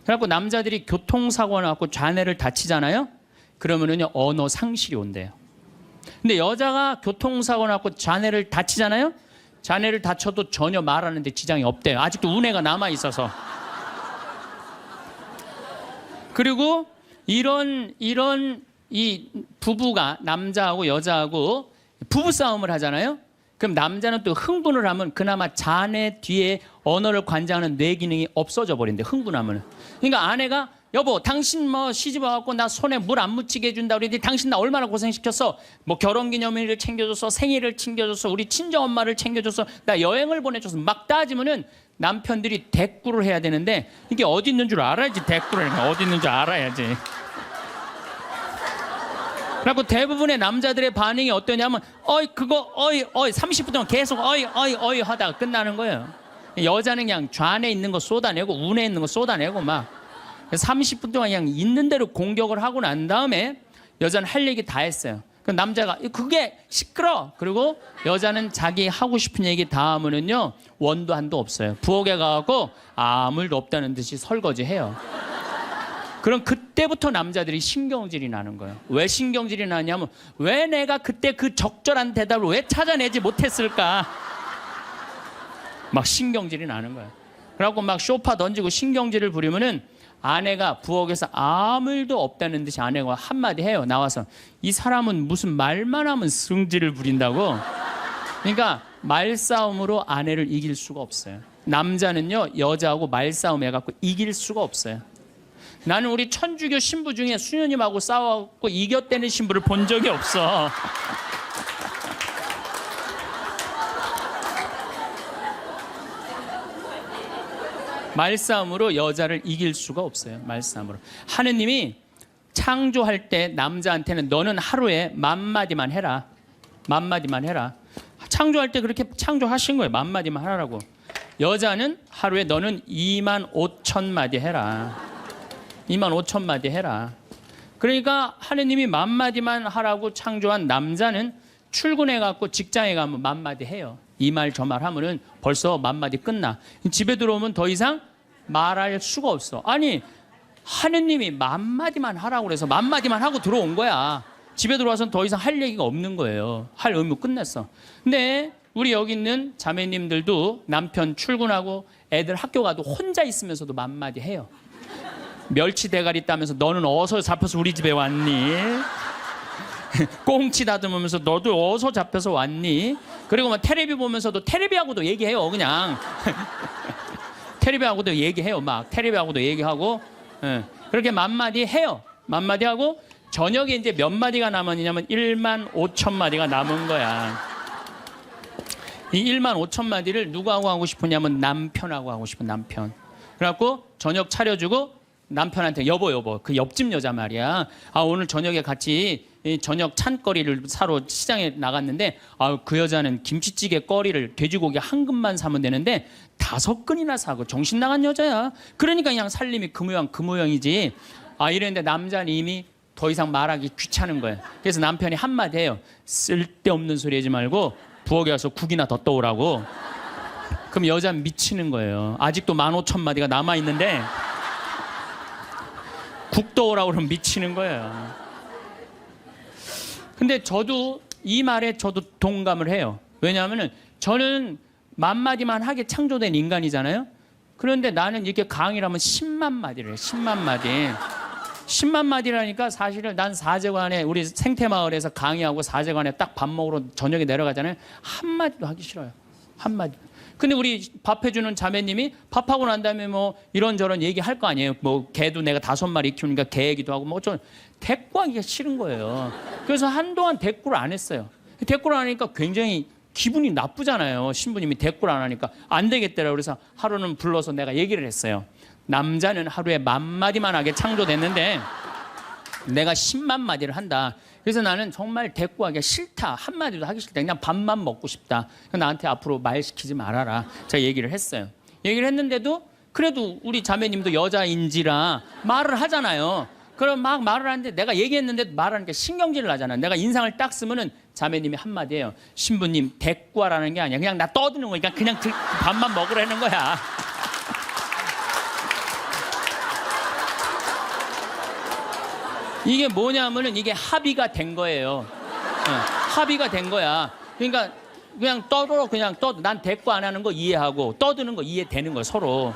그래갖고 남자들이 교통사고 나갖고 좌뇌를 다치잖아요. 그러면은요 언어 상실이 온대요. 근데 여자가 교통사고 나갖고 좌뇌를 다치잖아요. 좌뇌를 다쳐도 전혀 말하는데 지장이 없대요. 아직도 우뇌가 남아 있어서. 그리고 이런 이 부부가 남자하고 여자하고 부부 싸움을 하잖아요. 그럼 남자는 또 흥분을 하면 그나마 좌뇌 뒤에 언어를 관장하는 뇌 기능이 없어져 버린대. 흥분하면. 그러니까 아내가 여보 당신 뭐 시집 와갖고 나 손에 물 안 묻히게 해준다 그랬더니 당신 나 얼마나 고생시켰어. 뭐 결혼기념일을 챙겨줬어. 생일을 챙겨줬어. 우리 친정엄마를 챙겨줬어. 나 여행을 보내줘서 막 따지면은 남편들이 대꾸를 해야 되는데 이게 어디 있는 줄 알아야지. 대꾸를 어디 있는 줄 알아야지. 그리고 대부분의 남자들의 반응이 어떠냐면 그거 30분 동안 계속 어이 하다가 끝나는 거예요. 여자는 그냥 좌뇌에 있는 거 쏟아내고 우뇌에 있는 거 쏟아내고 막 30분 동안 그냥 있는 대로 공격을 하고 난 다음에 여자는 할 얘기 다 했어요. 그 남자가 그게 시끄러. 그리고 여자는 자기 하고 싶은 얘기 다 하면은요 원도 한도 없어요. 부엌에 가고 아무 일도 없다는 듯이 설거지해요. 그럼 그때부터 남자들이 신경질이 나는 거예요. 왜 신경질이 나냐면 왜 내가 그때 그 적절한 대답을 왜 찾아내지 못했을까? 막 신경질이 나는 거예요. 그래갖고 막 쇼파 던지고 신경질을 부리면은 아내가 부엌에서 아무 일도 없다는 듯이 아내가 한마디 해요. 나와서 이 사람은 무슨 말만 하면 승질을 부린다고. 그러니까 말싸움으로 아내를 이길 수가 없어요. 남자는요 여자하고 말싸움 해갖고 이길 수가 없어요. 나는 우리 천주교 신부 중에 수녀님하고 싸워갖고 이겼다는 신부를 본 적이 없어. 말싸움으로 여자를 이길 수가 없어요. 말싸움으로. 하느님이 창조할 때 남자한테는 너는 하루에 10,000마디만 해라. 10,000마디만 해라. 창조할 때 그렇게 창조하신 거예요. 10,000마디만 하라고. 여자는 하루에 너는 25,000마디 해라. 25,000마디 해라. 그러니까 하느님이 10,000마디만 하라고 창조한 남자는 출근해갖고 직장에 가면 10,000마디 해요. 이 말 저 말 하면은 벌써 10,000마디 끝나. 집에 들어오면 더 이상 말할 수가 없어. 아니 하느님이 10,000마디만 하라고 그래서 10,000마디만 하고 들어온 거야. 집에 들어와서는 더 이상 할 얘기가 없는 거예요. 할 의무 끝냈어. 근데 우리 여기 있는 자매님들도 남편 출근하고 애들 학교 가도 혼자 있으면서도 10,000마디 해요. 멸치 대가리 따면서 너는 어디서 잡혀서 우리 집에 왔니? 꽁치 다듬으면서 너도 어디서 잡혀서 왔니? 그리고 막 텔레비 보면서도 텔레비하고도 얘기해요. 그냥 텔레비하고도 얘기해요. 막 텔레비하고도 얘기하고 그렇게 10,000마디 해요. 10,000마디 하고 저녁에 이제 몇 마디가 남았냐면 15,000마디가 남은 거야. 이 15,000마디를 누구하고 하고 싶으냐면 남편하고 하고 싶은 남편. 그래갖고 저녁 차려주고 남편한테 여보 그 옆집 여자 말이야. 오늘 저녁에 같이 저녁 찬거리를 사러 시장에 나갔는데 그 여자는 김치찌개 거리를 돼지고기 한 근만 사면 되는데 5근이나 사고 정신 나간 여자야. 그러니까 그냥 살림이 그 모양 그 모양이지. 이랬는데 남자는 이미 더 이상 말하기 귀찮은 거예요. 그래서 남편이 한마디 해요. 쓸데없는 소리 하지 말고 부엌에 가서 국이나 더 떠오라고. 그럼 여자는 미치는 거예요. 아직도 15,000마디가 남아있는데 국 떠오라고 그러면 미치는 거예요. 근데 저도 이 말에 저도 동감을 해요. 왜냐하면 저는 만마디만 하게 창조된 인간이잖아요. 그런데 나는 이렇게 강의를 하면 10만 마디를 해요. 10만 마디. 10만 마디라니까 사실은 난 사제관에 우리 생태마을에서 강의하고 사제관에 딱 밥 먹으러 저녁에 내려가잖아요. 한마디도 하기 싫어요. 한마디. 근데 우리 밥 해주는 자매님이 밥하고 난 다음에 뭐 이런저런 얘기할 거 아니에요. 뭐 개도 내가 5마리 키우니까 개 얘기도 하고 뭐 좀 대꾸하기가 싫은 거예요. 그래서 한동안 대꾸를 안 했어요. 대꾸를 안 하니까 굉장히 기분이 나쁘잖아요. 신부님이 대꾸를 안 하니까 안 되겠더라고요. 그래서 하루는 불러서 내가 얘기를 했어요. 남자는 하루에 10,000마디만 하게 창조됐는데 내가 10만 마디를 한다. 그래서 나는 정말 대꾸하기가 싫다. 한마디도 하기 싫다. 그냥 밥만 먹고 싶다. 나한테 앞으로 말 시키지 말아라. 제가 얘기를 했어요. 얘기를 했는데도 그래도 우리 자매님도 여자인지라 말을 하잖아요. 그럼 막 말을 하는데 내가 얘기했는데 말하니까 신경질을 나잖아. 내가 인상을 딱 쓰면은 자매님이 한마디 해요. 신부님 대꾸하라는 게 아니야. 그냥 나 떠드는 거니까 그냥 밥만 먹으라는 거야. 이게 뭐냐면은 이게 합의가 된 거예요. 합의가 된 거야. 그러니까 그냥 떠들어 그냥 떠. 난 대꾸 안 하는 거 이해하고 떠드는 거 이해되는 거야 서로.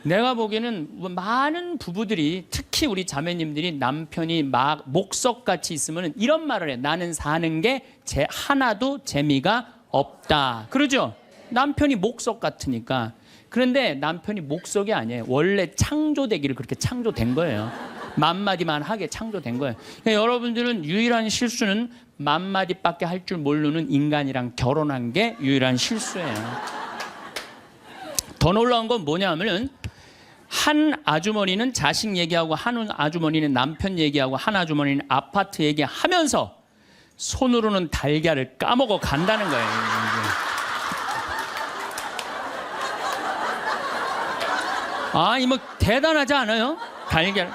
내가 보기에는 많은 부부들이 특히 우리 자매님들이 남편이 막 목석같이 있으면 이런 말을 해. 나는 사는 게 하나도 재미가 없다. 그러죠? 남편이 목석 같으니까. 그런데 남편이 목석이 아니에요. 원래 창조되기를 그렇게 창조된 거예요. 10,000마디만 하게 창조된 거예요. 그러니까 여러분들은 유일한 실수는 10,000마디밖에 할 줄 모르는 인간이랑 결혼한 게 유일한 실수예요. 더 놀라운 건 뭐냐면은 한 아주머니는 자식 얘기하고 한 아주머니는 남편 얘기하고 한 아주머니는 아파트 얘기하면서 손으로는 달걀을 까먹어 간다는 거예요. 아, 이 뭐 대단하지 않아요? 달걀.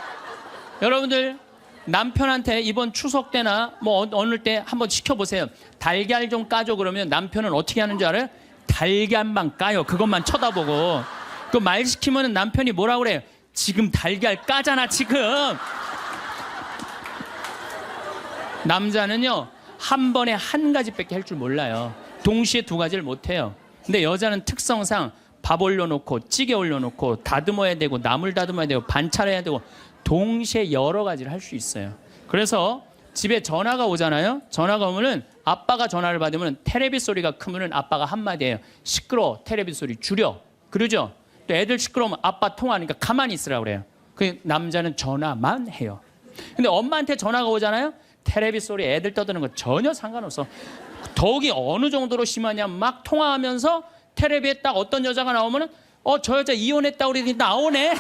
여러분들 남편한테 이번 추석 때나 뭐 어느 때 한번 시켜보세요. 달걀 좀 까줘 그러면 남편은 어떻게 하는 줄 알아요? 달걀만 까요. 그것만 쳐다보고. 그 말 시키면 남편이 뭐라고 그래요? 지금 달걀 까잖아 지금. 남자는요 한 번에 한 가지밖에 할 줄 몰라요. 동시에 두 가지를 못해요. 근데 여자는 특성상 밥 올려놓고 찌개 올려놓고 다듬어야 되고 나물 다듬어야 되고 반찬해야 되고 동시에 여러 가지를 할 수 있어요. 그래서 집에 전화가 오잖아요. 전화가 오면은 아빠가 전화를 받으면 테레비 소리가 크면은 아빠가 한마디 해요. 시끄러워. 테레비 소리 줄여. 그러죠? 또 애들 시끄러우면 아빠 통화하니까 가만히 있으라고 그래요. 그 남자는 전화만 해요. 근데 엄마한테 전화가 오잖아요. 테레비 소리 애들 떠드는 거 전혀 상관없어. 더욱이 어느 정도로 심하냐면 막 통화하면서 테레비에 딱 어떤 여자가 나오면은 저 여자 이혼했다 그러더니 나오네.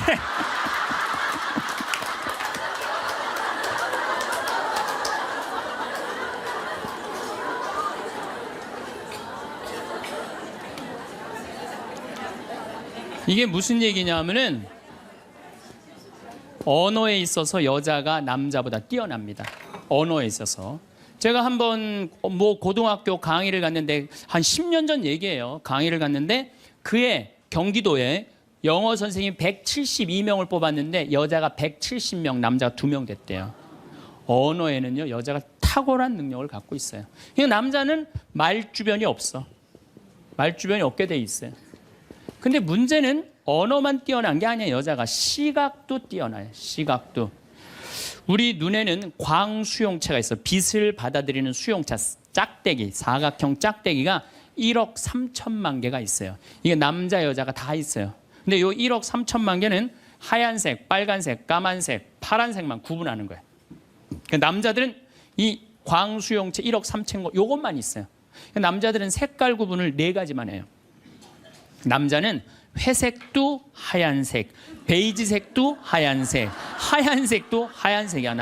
이게 무슨 얘기냐면은 언어에 있어서 여자가 남자보다 뛰어납니다. 언어에 있어서. 제가 한번 뭐 고등학교 강의를 갔는데 한 10년 전 얘기예요. 강의를 갔는데 그해 경기도에 영어 선생님 172명을 뽑았는데 여자가 170명, 남자가 2명 됐대요. 언어에는요 여자가 탁월한 능력을 갖고 있어요. 그러니까 남자는 말주변이 없어. 말주변이 없게 돼 있어요. 근데 문제는 언어만 뛰어난 게 아니에요. 여자가 시각도 뛰어나요. 시각도. 우리 눈에는 광수용체가 있어. 빛을 받아들이는 수용체, 짝대기, 사각형 짝대기가 1억 3천만 개가 있어요. 이게 남자 여자가 다 있어요. 근데 요 1억 3천만 개는 하얀색, 빨간색, 까만색, 파란색만 구분하는 거예요. 그러니까 남자들은 이 광수용체 1억 3천 거 요것만 있어요. 그러니까 남자들은 색깔 구분을 4가지만 해요. 남자는 회색도 하얀색, 베이지색도 하얀색, 하얀색도 하얀색이야.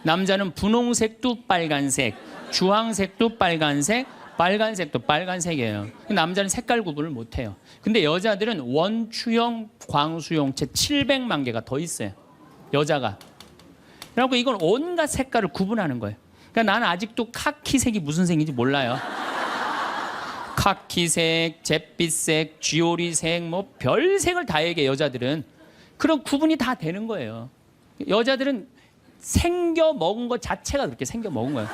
남자는 분홍색도 빨간색, 주황색도 빨간색, 빨간색도 빨간색이에요. 남자는 색깔 구분을 못해요. 근데 여자들은 원추형 광수용체 700만 개가 더 있어요. 여자가. 그래갖고 이건 온갖 색깔을 구분하는 거예요. 그러니까 나는 아직도 카키색이 무슨 색인지 몰라요. 카키색, 잿빛색, 쥐오리색, 뭐 별색을 다 얘기해 여자들은. 그런 구분이 다 되는 거예요. 여자들은 생겨 먹은 것 자체가 그렇게 생겨 먹은 거예요.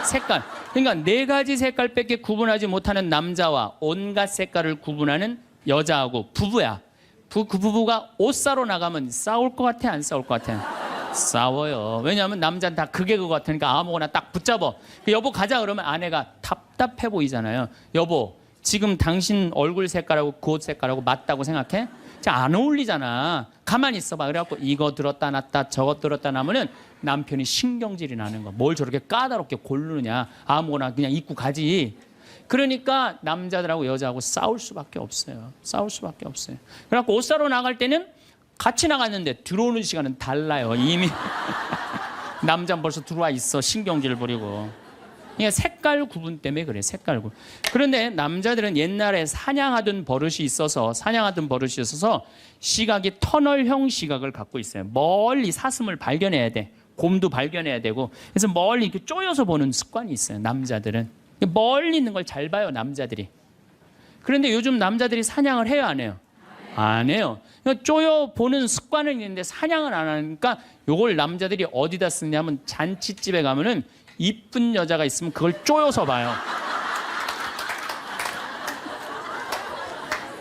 색깔. 그러니까 네 가지 색깔밖에 구분하지 못하는 남자와 온갖 색깔을 구분하는 여자하고 부부야. 그 부부가 옷 사러 나가면 싸울 것 같아, 안 싸울 것 같아? 싸워요. 왜냐하면 남자는 다 그게 그거 같으니까 아무거나 딱 붙잡아. 여보 가자 그러면 아내가 답답해 보이잖아요. 여보 지금 당신 얼굴 색깔하고 그 옷 색깔하고 맞다고 생각해? 안 어울리잖아. 가만히 있어봐. 그래갖고 이거 들었다 놨다 저거 들었다 놔면은 남편이 신경질이 나는 거야. 뭘 저렇게 까다롭게 고르느냐. 아무거나 그냥 입고 가지. 그러니까 남자들하고 여자하고 싸울 수밖에 없어요. 싸울 수밖에 없어요. 그래갖고 옷 사러 나갈 때는 같이 나갔는데 들어오는 시간은 달라요. 이미 남자는 벌써 들어와 있어. 신경질 부리고. 그러니까 색깔 구분 때문에 그래. 색깔 구분. 그런데 남자들은 옛날에 사냥하던 버릇이 있어서 시각이 터널형 시각을 갖고 있어요. 멀리 사슴을 발견해야 돼. 곰도 발견해야 되고. 그래서 멀리 이렇게 쪼여서 보는 습관이 있어요. 남자들은. 멀리 있는 걸 잘 봐요. 남자들이. 그런데 요즘 남자들이 사냥을 해요, 안 해요? 안 해요. 그러니까 쪼여 보는 습관은 있는데 사냥을 안 하니까 요걸 남자들이 어디다 쓰냐면 잔치집에 가면은 이쁜 여자가 있으면 그걸 쪼여서 봐요.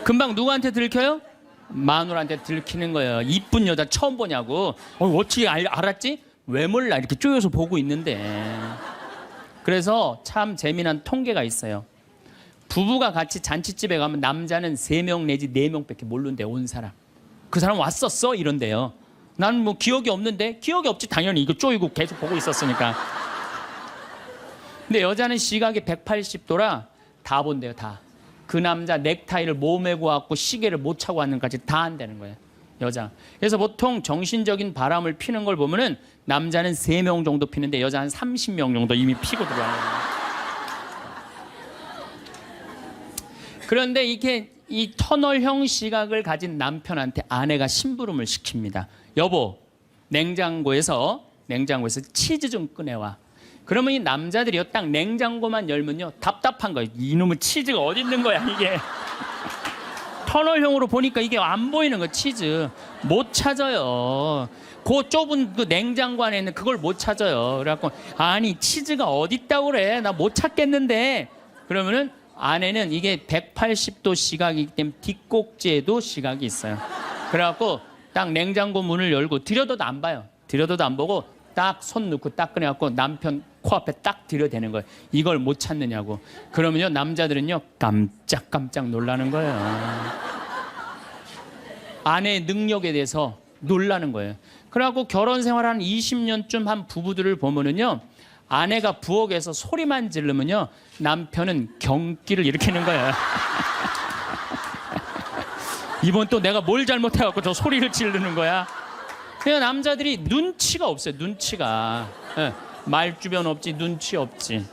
금방 누구한테 들켜요? 마누라한테 들키는 거예요. 이쁜 여자 처음 보냐고. 어떻게 알았지? 왜 몰라? 이렇게 쪼여서 보고 있는데. 그래서 참 재미난 통계가 있어요. 부부가 같이 잔치집에 가면 남자는 3명 내지 4명밖에 모르는데 온 사람. 그 사람 왔었어? 이런데요. 나는 뭐 기억이 없는데. 기억이 없지 당연히. 이거 쪼이고 계속 보고 있었으니까. 근데 여자는 시각이 180도라 다 본대요. 다. 그 남자 넥타이를 못 메고 왔고 시계를 못 차고 왔는까지 다 한다는 거예요. 여자. 그래서 보통 정신적인 바람을 피는 걸 보면은 남자는 3명 정도 피는데 여자는 30명 정도 이미 피고 들어와요. 그런데 이게 이 터널형 시각을 가진 남편한테 아내가 심부름을 시킵니다. 여보, 냉장고에서 치즈 좀 꺼내와. 그러면 이 남자들이요, 딱 냉장고만 열면요, 답답한 거예요. 이놈의 치즈가 어디 있는 거야, 이게. 터널형으로 보니까 이게 안 보이는 거예요, 치즈. 못 찾아요. 그 좁은 그 냉장고 안에 있는 그걸 못 찾아요. 그래갖고, 아니, 치즈가 어디 있다고 그래. 나 못 찾겠는데. 그러면은 아내는 이게 180도 시각이기 때문에 뒷꼭지에도 시각이 있어요. 그래갖고 딱 냉장고 문을 열고 들여다도 안 봐요. 들여다도 안 보고 딱 손 넣고 딱 꺼내갖고 남편 코앞에 딱 들여대는 거예요. 이걸 못 찾느냐고. 그러면요 남자들은요 깜짝깜짝 놀라는 거예요. 아내의 능력에 대해서 놀라는 거예요. 그래갖고 결혼 생활 한 20년쯤 한 부부들을 보면은요 아내가 부엌에서 소리만 지르면요 남편은 경기를 일으키는 거예요. 이번 또 내가 뭘 잘못해갖고 저 소리를 지르는 거야. 그냥 남자들이 눈치가 없어요. 눈치가. 예, 말주변 없지 눈치 없지.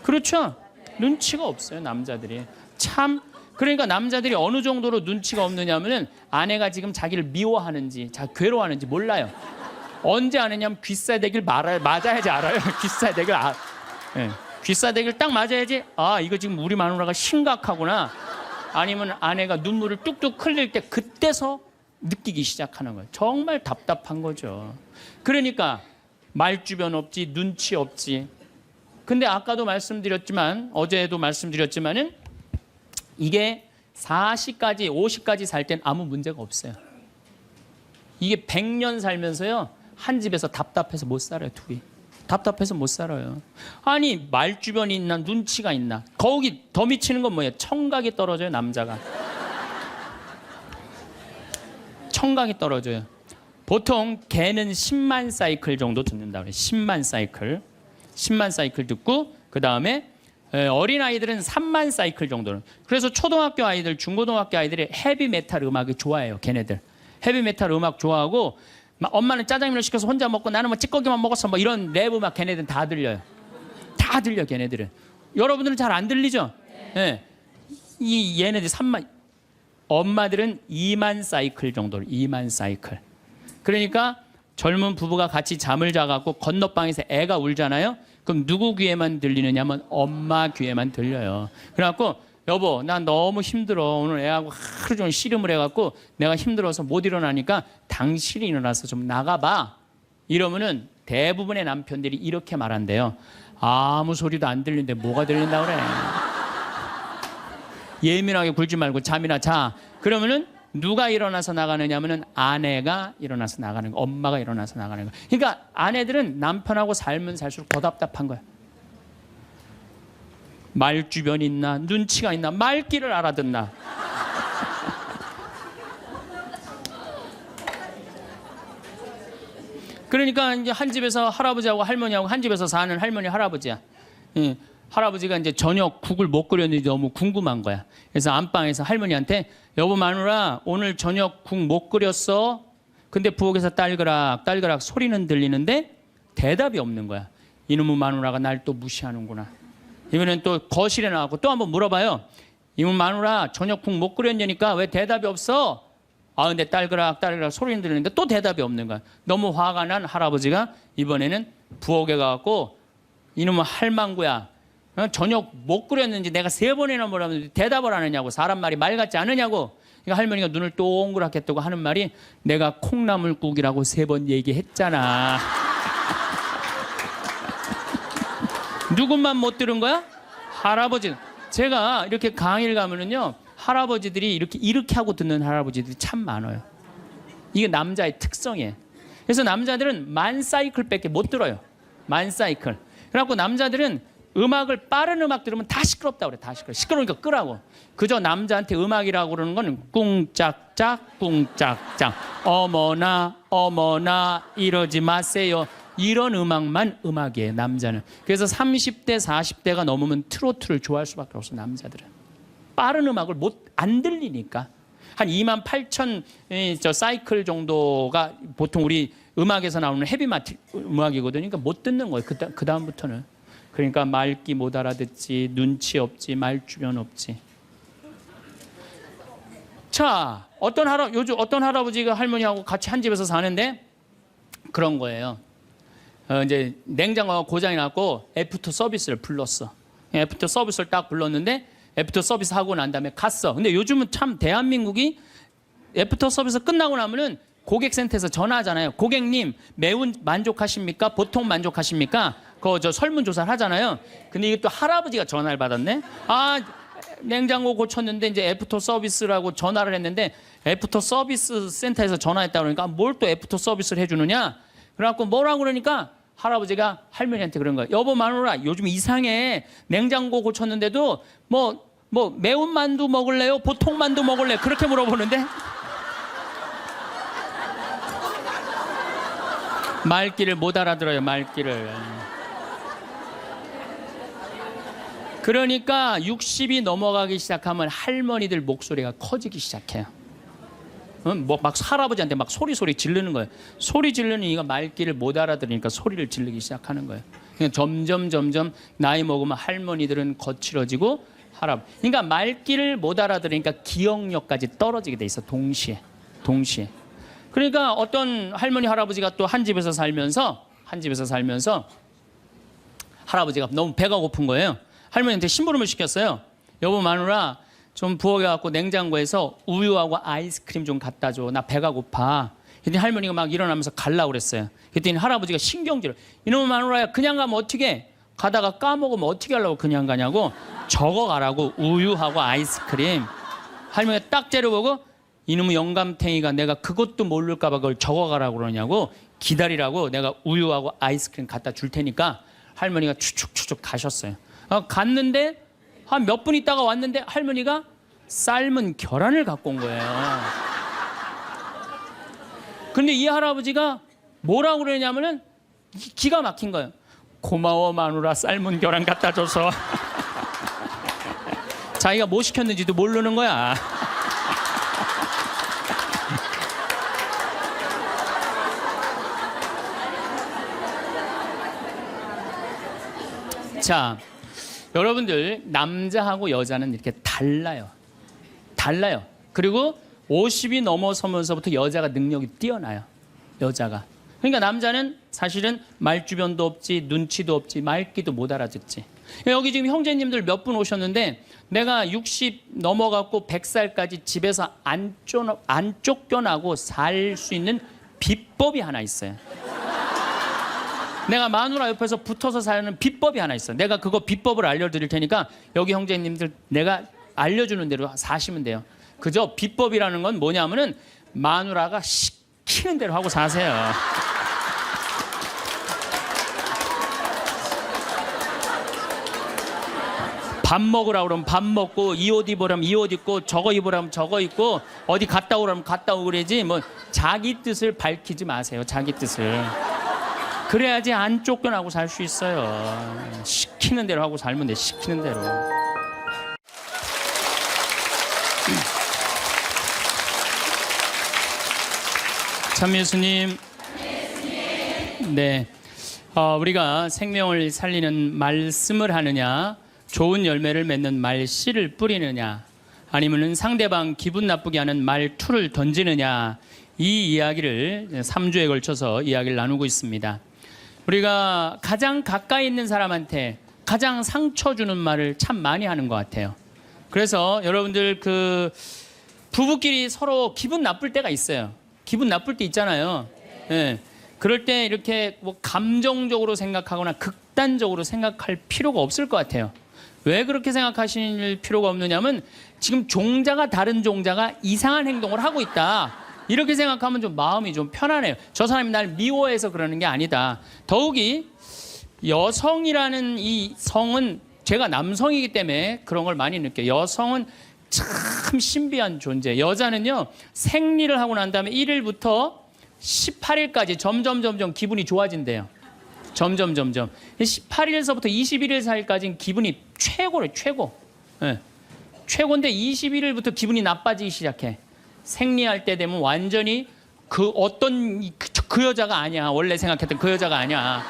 그렇죠? 눈치가 없어요 남자들이. 참 그러니까 남자들이 어느 정도로 눈치가 없느냐면은 아내가 지금 자기를 미워하는지 괴로워하는지 몰라요. 언제 아느냐면 귀싸대기를 맞아야지 알아요. 귀싸대기를 예. 귀싸대기를 딱 맞아야지 아 이거 지금 우리 마누라가 심각하구나. 아니면 아내가 눈물을 뚝뚝 흘릴 때 그때서 느끼기 시작하는 거예요. 정말 답답한 거죠. 그러니까 말주변 없지 눈치 없지. 근데 아까도 말씀드렸지만 어제도 말씀드렸지만은 이게 40까지 50까지 살 땐 아무 문제가 없어요. 이게 100년 살면서요 한 집에서 답답해서 못 살아요. 둘이 답답해서 못 살아요. 아니 말주변이 있나 눈치가 있나. 거기 더 미치는 건 뭐예요? 청각이 떨어져요. 남자가 청각이 떨어져요. 보통 개는 10만 사이클 정도 듣는다 그래요. 10만 사이클 듣고 그 다음에 어린아이들은 3만 사이클 정도는. 그래서 초등학교 아이들 중고등학교 아이들이 헤비메탈 음악을 좋아해요. 걔네들 헤비메탈 음악 좋아하고 엄마는 짜장면을 시켜서 혼자 먹고 나는 뭐 찌꺼기만 먹었어 뭐 이런 랩 음악 걔네들은 다 들려요. 다 들려 걔네들은. 여러분들은 잘 안 들리죠? 네. 이 얘네들 3만 엄마들은 2만 사이클 정도로 2만 사이클. 그러니까 젊은 부부가 같이 잠을 자갖고 건너방에서 애가 울잖아요. 그럼 누구 귀에만 들리느냐면 엄마 귀에만 들려요. 그래갖고 여보 난 너무 힘들어. 오늘 애하고 하루 종일 씨름을 해갖고 내가 힘들어서 못 일어나니까 당신이 일어나서 좀 나가봐. 이러면은 대부분의 남편들이 이렇게 말한대요. 아무 소리도 안 들리는데 뭐가 들린다 그래. 예민하게 굴지 말고 잠이나 자. 그러면은 누가 일어나서 나가느냐 하면은 아내가 일어나서 나가는 거, 엄마가 일어나서 나가는 거. 그러니까 아내들은 남편하고 살면 살수록 더 답답한 거야. 말주변 있나, 눈치가 있나, 말귀를 알아듣나. 그러니까 이제 한 집에서 할아버지하고 할머니하고 한 집에서 사는 할머니 할아버지야. 예. 할아버지가 이제 저녁 국을 못 끓였는지 너무 궁금한 거야. 그래서 안방에서 할머니한테 여보 마누라 오늘 저녁 국 못 끓였어? 근데 부엌에서 딸그락 딸그락 소리는 들리는데 대답이 없는 거야. 이놈의 마누라가 날 또 무시하는구나. 이번엔 또 거실에 나가고 또 한번 물어봐요. 이놈의 마누라 저녁 국 못 끓였냐니까 왜 대답이 없어? 아 근데 딸그락 딸그락 소리는 들리는데 또 대답이 없는 거야. 너무 화가 난 할아버지가 이번에는 부엌에 가갖고 이놈의 할망구야. 저녁 못 끓였는지 내가 3번이나 물었는데 대답을 안 하냐고. 사람 말이 말 같지 않으냐고. 그러니까 할머니가 눈을 동그랗게 뜨고 하는 말이 내가 콩나물국이라고 3번 얘기했잖아. 누군만 못 들은 거야? 할아버지. 제가 이렇게 강의를 가면은요 할아버지들이 이렇게 하고 듣는 할아버지들이 참 많아요. 이게 남자의 특성이에요. 그래서 남자들은 만 사이클밖에 못 들어요. 만 사이클. 그래갖고 남자들은 음악을 빠른 음악 들으면 다 시끄럽다고 그래. 다 시끄러우니까 끄라고. 그저 남자한테 음악이라고 그러는 건 꿍짝짝 꿍짝짝 어머나 어머나 이러지 마세요. 이런 음악만 음악이에요. 남자는. 그래서 30대 40대가 넘으면 트로트를 좋아할 수밖에 없어. 남자들은. 빠른 음악을 안 들리니까. 한 28,000 사이클 정도가 보통 우리 음악에서 나오는 헤비메탈 음악이거든요. 그러니까 못 듣는 거예요. 그 다음부터는. 그러니까 말귀 못 알아듣지, 눈치 없지, 말주변 없지. 자, 요즘 어떤 할아버지가 할머니하고 같이 한 집에서 사는데 그런 거예요. 이제 냉장고가 고장이 났고 애프터 서비스를 불렀어. 애프터 서비스를 딱 불렀는데 애프터 서비스 하고 난 다음에 갔어. 근데 요즘은 참 대한민국이 애프터 서비스 끝나고 나면은 고객센터에서 전화하잖아요. 고객님 매운 만족하십니까? 보통 만족하십니까? 저 설문조사를 하잖아요. 근데 이게 또 할아버지가 전화를 받았네. 아 냉장고 고쳤는데 이제 애프터 서비스라고 전화를 했는데 애프터 서비스 센터에서 전화했다 그러니까 뭘 또 애프터 서비스를 해주느냐. 그래갖고 뭐라고 그러니까 할아버지가 할머니한테 그런 거야. 여보 마누라 요즘 이상해. 냉장고 고쳤는데도 뭐 매운 만두 먹을래요? 보통 만두 먹을래요? 그렇게 물어보는데 말귀를 못 알아들어요. 말귀를. 그러니까 60이 넘어가기 시작하면 할머니들 목소리가 커지기 시작해요. 막 할아버지한테 막 소리 지르는 거예요. 소리 지르는 이가 말귀를 못 알아들으니까 소리를 지르기 시작하는 거예요. 그러니까 점점 나이 먹으면 할머니들은 거칠어지고 그러니까 말귀를 못 알아들으니까 기억력까지 떨어지게 돼 있어. 동시에. 그러니까 어떤 할머니 할아버지가 또 한 집에서 살면서 할아버지가 너무 배가 고픈 거예요. 할머니한테 심부름을 시켰어요. 여보 마누라 좀 부엌에 갖고 냉장고에서 우유하고 아이스크림 좀 갖다 줘. 나 배가 고파. 그랬더니 할머니가 막 일어나면서 가려고 그랬어요. 그랬더니 할아버지가 신경질을. 이놈의 마누라야 그냥 가면 어떻게 가다가 까먹으면 어떻게 하려고 그냥 가냐고. 적어가라고. 우유하고 아이스크림. 할머니가 딱 째려보고 이놈의 영감탱이가 내가 그것도 모를까 봐 그걸 적어가라고 그러냐고. 기다리라고 내가 우유하고 아이스크림 갖다 줄 테니까. 할머니가 추측 가셨어요. 갔는데 한 몇 분 있다가 왔는데 할머니가 삶은 계란을 갖고 온 거예요. 근데 이 할아버지가 뭐라고 그러냐면은 기가 막힌 거예요. 고마워 마누라 삶은 계란 갖다 줘서. 자기가 뭐 시켰는지도 모르는 거야. 자, 여러분들 남자하고 여자는 이렇게 달라요. 그리고 50이 넘어서면서부터 여자가 능력이 뛰어나요. 여자가. 그러니까 남자는 사실은 말주변도 없지, 눈치도 없지, 말귀도 못 알아듣지. 여기 지금 형제님들 몇 분 오셨는데 내가 60 넘어갖고 100살까지 집에서 안 쫓겨나고 살 수 있는 비법이 하나 있어요. 내가 마누라 옆에서 붙어서 사는 비법이 하나 있어. 내가 그거 비법을 알려드릴 테니까 여기 형제님들 내가 알려주는 대로 사시면 돼요. 그저 비법이라는 건 뭐냐면은 마누라가 시키는 대로 하고 사세요. 밥 먹으라 그러면 밥 먹고, 이 옷 입으라면 이 옷 입고, 저거 입으라면 저거 입고, 어디 갔다 오라면 갔다 오고 그러지 뭐 자기 뜻을 밝히지 마세요. 자기 뜻을. 그래야지 안 쫓겨나고 살 수 있어요. 시키는 대로 하고 살면 돼. 시키는 대로. 참 예수님. 네. 우리가 생명을 살리는 말씀을 하느냐, 좋은 열매를 맺는 말씨를 뿌리느냐, 아니면은 상대방 기분 나쁘게 하는 말투를 던지느냐, 이 이야기를 3주에 걸쳐서 이야기를 나누고 있습니다. 우리가 가장 가까이 있는 사람한테 가장 상처 주는 말을 참 많이 하는 것 같아요. 그래서 여러분들 그 부부끼리 서로 기분 나쁠 때가 있어요. 기분 나쁠 때 있잖아요. 네. 그럴 때 이렇게 뭐 감정적으로 생각하거나 극단적으로 생각할 필요가 없을 것 같아요. 왜 그렇게 생각하실 필요가 없느냐면 지금 종자가 다른 종자가 이상한 행동을 하고 있다. 이렇게 생각하면 좀 마음이 좀 편안해요. 저 사람이 날 미워해서 그러는 게 아니다. 더욱이 여성이라는 이 성은, 제가 남성이기 때문에 그런 걸 많이 느껴요. 여성은 참 신비한 존재. 여자는요, 생리를 하고 난 다음에 1일부터 18일까지 점점 기분이 좋아진대요. 점점 18일서부터 21일 사이까지는 기분이 최고래. 최고. 네. 최고인데 21일부터 기분이 나빠지기 시작해. 생리할 때 되면 완전히 그 여자가 아니야. 원래 생각했던 그 여자가 아니야.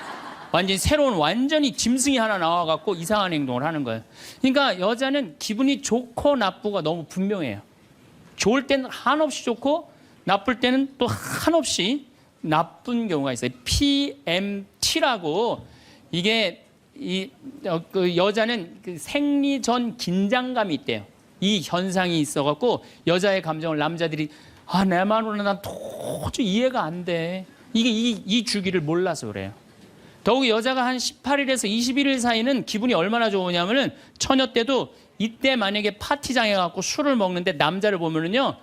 완전히 새로운, 완전히 짐승이 하나 나와갖고 이상한 행동을 하는 거예요. 그러니까 여자는 기분이 좋고 나쁘고 너무 분명해요. 좋을 때는 한없이 좋고 나쁠 때는 또 한없이 나쁜 경우가 있어요. PMT라고, 이게 그 여자는 그 생리 전 긴장감이 있대요. 이 현상이 있어갖고 여자의 감정을 남자들이 내 마누라 난 도저히 이해가 안 돼. 이게 이 주기를 몰라서 그래요. 더욱이 여자가 한 18일에서 21일 사이는 기분이 얼마나 좋으냐면은 처녀 때도 이때 만약에 파티장에 가고 술을 먹는데 남자를 보면은요,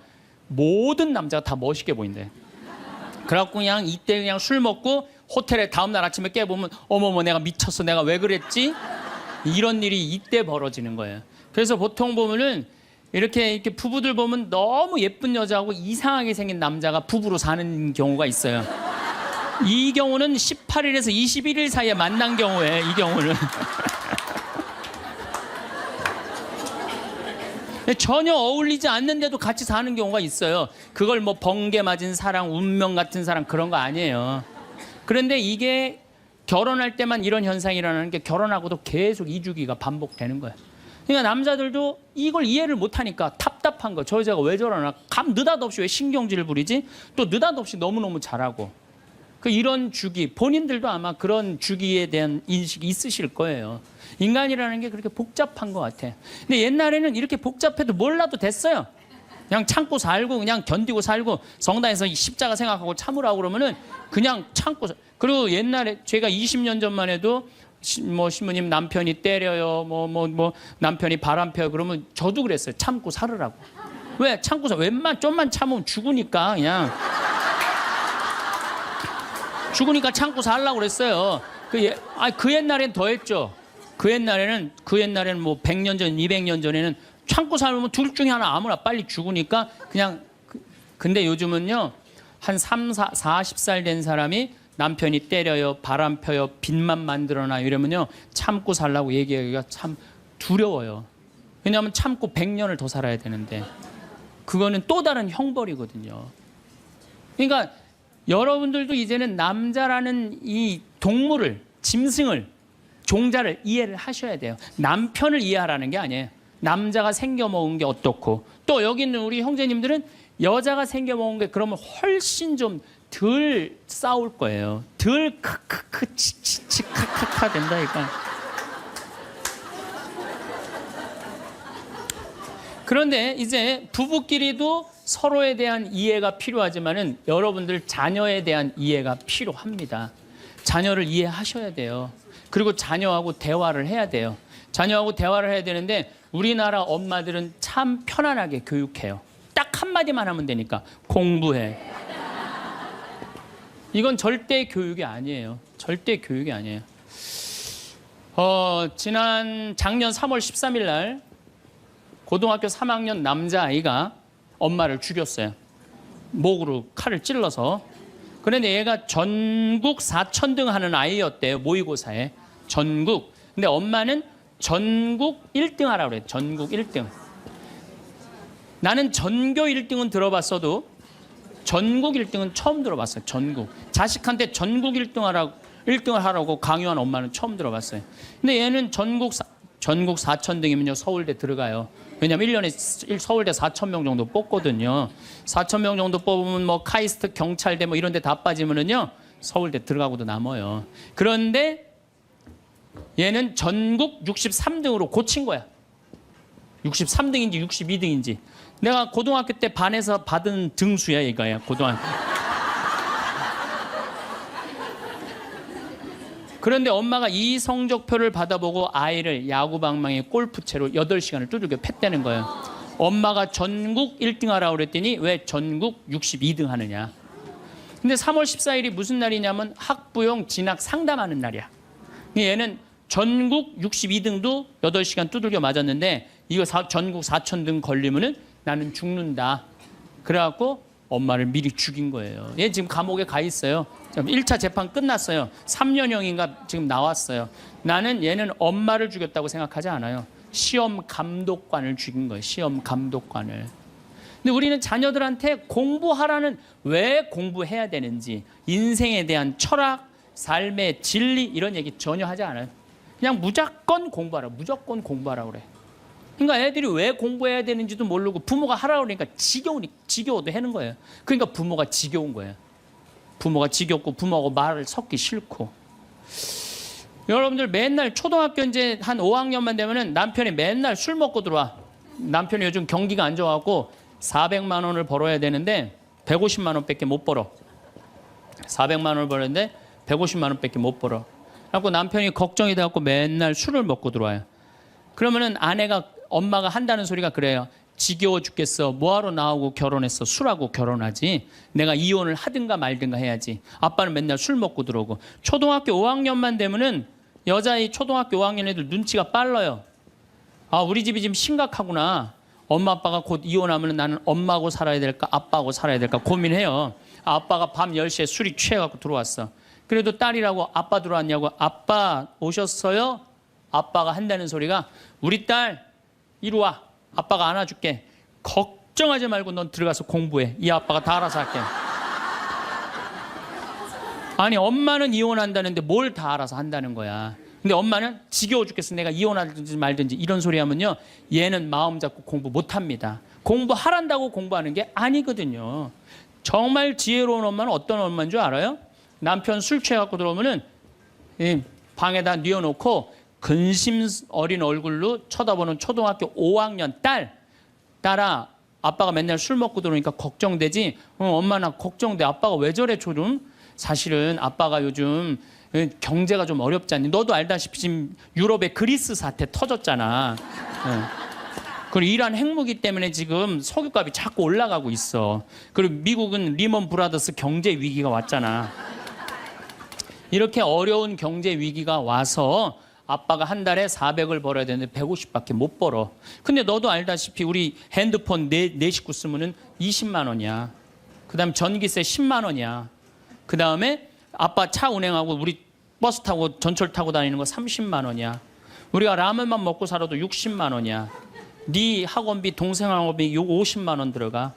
모든 남자가 다 멋있게 보인대. 그래갖고 그냥 이때 그냥 술 먹고 호텔에 다음날 아침에 깨보면 어머머 내가 미쳤어, 내가 왜 그랬지? 이런 일이 이때 벌어지는 거예요. 그래서 보통 보면은 이렇게 부부들 보면 너무 예쁜 여자하고 이상하게 생긴 남자가 부부로 사는 경우가 있어요. 이 경우는 18일에서 21일 사이에 만난 경우에, 이 경우는 전혀 어울리지 않는데도 같이 사는 경우가 있어요. 그걸 뭐 번개 맞은 사랑, 운명 같은 사랑, 그런 거 아니에요. 그런데 이게 결혼할 때만 이런 현상이 일어나는 게 결혼하고도 계속 이 주기가 반복되는 거예요. 그러니까 남자들도 이걸 이해를 못하니까 답답한 거. 저 여자가 왜 저러나, 느닷없이 왜 신경질을 부리지? 또 느닷없이 너무너무 잘하고. 이런 주기, 본인들도 아마 그런 주기에 대한 인식이 있으실 거예요. 인간이라는 게 그렇게 복잡한 것 같아. 근데 옛날에는 이렇게 복잡해도 몰라도 됐어요. 그냥 참고 살고, 그냥 견디고 살고, 성당에서 십자가 생각하고 참으라고 그러면은 그냥 참고. 그리고 옛날에 제가 20년 전만 해도 신부님 남편이 때려요, 남편이 바람 펴요, 그러면 저도 그랬어요. 참고 살으라고. 왜? 참고 살, 좀만 참으면 죽으니까 그냥. 죽으니까 참고 살라고 그랬어요. 그 옛날엔 더 했죠. 그 옛날에는 뭐 100년 전, 200년 전에는 참고 살면 둘 중에 하나 아무나 빨리 죽으니까 그냥. 근데 요즘은요, 한 40살 된 사람이 남편이 때려요, 바람 펴요, 빚만 만들어놔 이러면요, 참고 살라고 얘기하기가 참 두려워요. 왜냐하면 참고 100년을 더 살아야 되는데 그거는 또 다른 형벌이거든요. 그러니까 여러분들도 이제는 남자라는 이 동물을, 짐승을, 종자를 이해를 하셔야 돼요. 남편을 이해하라는 게 아니에요. 남자가 생겨먹은 게 어떻고, 또 여기 있는 우리 형제님들은 여자가 생겨먹은 게 그러면 훨씬 좀 덜 싸울 거예요. 덜 크크크 치치치 카카카 된다니까. 그런데 이제 부부끼리도 서로에 대한 이해가 필요하지만은 여러분들 자녀에 대한 이해가 필요합니다. 자녀를 이해하셔야 돼요. 그리고 자녀하고 대화를 해야 돼요. 자녀하고 대화를 해야 되는데 우리나라 엄마들은 참 편안하게 교육해요. 딱 한마디만 하면 되니까 공부해. 이건 절대 교육이 아니에요. 절대 교육이 아니에요. 작년 3월 13일 날 고등학교 3학년 남자아이가 엄마를 죽였어요. 목으로 칼을 찔러서. 그런데 얘가 전국 4천등 하는 아이였대요. 모의고사에. 전국. 근데 엄마는 전국 1등 하라고 그래요. 전국 1등. 나는 전교 1등은 들어봤어도 전국 1등은 처음 들어봤어요. 전국. 자식한테 전국 1등을 하라고 강요한 엄마는 처음 들어봤어요. 근데 얘는 전국 4천등이면요 서울대 들어가요. 왜냐면 1년에 서울대 4,000명 정도 뽑거든요. 4,000명 정도 뽑으면 뭐 카이스트, 경찰대 뭐 이런 데 다 빠지면은요 서울대 들어가고도 남아요. 그런데 얘는 전국 63등으로 고친 거야. 63등인지 62등인지. 내가 고등학교 때 반에서 받은 등수야 이거야. 고등학교. 그런데 엄마가 이 성적표를 받아보고 아이를 야구방망이 골프채로 8시간을 두들겨 팼다는 거예요. 엄마가 전국 1등 하라고 그랬더니 왜 전국 62등 하느냐. 근데 3월 14일이 무슨 날이냐면 학부용 진학 상담하는 날이야. 얘는 전국 62등도 8시간 두들겨 맞았는데 이거 전국 4,000등 걸리면은 나는 죽는다. 그래갖고 엄마를 미리 죽인 거예요. 얘 지금 감옥에 가 있어요. 1차 재판 끝났어요. 3년형인가 지금 나왔어요. 나는 얘는 엄마를 죽였다고 생각하지 않아요. 시험 감독관을 죽인 거예요. 시험 감독관을. 근데 우리는 자녀들한테 공부하라는, 왜 공부해야 되는지, 인생에 대한 철학, 삶의 진리 이런 얘기 전혀 하지 않아요. 그냥 무조건 공부하라. 무조건 공부하라 그래. 그러니까 애들이 왜 공부해야 되는지도 모르고 부모가 하라고 그러니까 지겨워도 하는 거예요. 그러니까 부모가 지겨운 거예요. 부모가 지겹고 부모하고 말을 섞기 싫고. 여러분들 맨날 초등학교 이제 한 5학년만 되면은 남편이 맨날 술 먹고 들어와. 남편이 요즘 경기가 안 좋아갖고 400만 원을 벌어야 되는데 150만 원밖에 못 벌어. 400만 원을 벌었는데 150만 원밖에 못 벌어. 그래갖고 남편이 걱정이 돼갖고 맨날 술을 먹고 들어와요. 그러면은 엄마가 한다는 소리가 그래요. 지겨워 죽겠어. 뭐하러 나하고 결혼했어. 술하고 결혼하지. 내가 이혼을 하든가 말든가 해야지. 아빠는 맨날 술 먹고 들어오고. 초등학교 5학년만 되면은 여자의 초등학교 5학년 애들 눈치가 빨라요. 아, 우리 집이 지금 심각하구나. 엄마 아빠가 곧 이혼하면 나는 엄마하고 살아야 될까 아빠하고 살아야 될까 고민해요. 아빠가 밤 10시에 술이 취해갖고 들어왔어. 그래도 딸이라고 아빠 들어왔냐고. 아빠 오셨어요? 아빠가 한다는 소리가 우리 딸 이리 와. 아빠가 안아줄게. 걱정하지 말고 넌 들어가서 공부해. 이 아빠가 다 알아서 할게. 아니 엄마는 이혼한다는데 뭘 다 알아서 한다는 거야. 근데 엄마는 지겨워 죽겠어. 내가 이혼하든지 말든지 이런 소리 하면요. 얘는 마음 잡고 공부 못합니다. 공부하란다고 공부하는 게 아니거든요. 정말 지혜로운 엄마는 어떤 엄마인 줄 알아요? 남편 술 취해갖고 들어오면은 방에다 뉘어놓고 근심 어린 얼굴로 쳐다보는 초등학교 5학년 딸아, 아빠가 맨날 술 먹고 들어오니까 걱정되지? 엄마 나 걱정돼. 아빠가 왜 저래 조금? 사실은 아빠가 요즘 경제가 좀 어렵지 않니? 너도 알다시피 지금 유럽에 그리스 사태 터졌잖아. 그리고 이란 핵무기 때문에 지금 석유값이 자꾸 올라가고 있어. 그리고 미국은 리먼 브라더스 경제 위기가 왔잖아. 이렇게 어려운 경제 위기가 와서 아빠가 한 달에 400을 벌어야 되는데 150밖에 못 벌어. 근데 너도 알다시피 우리 핸드폰 네 식구 쓰면은 20만 원이야. 그다음에 전기세 10만 원이야. 그다음에 아빠 차 운행하고 우리 버스 타고 전철 타고 다니는 거 30만 원이야. 우리가 라면만 먹고 살아도 60만 원이야. 네 학원비, 동생 학원비 50만 원 들어가.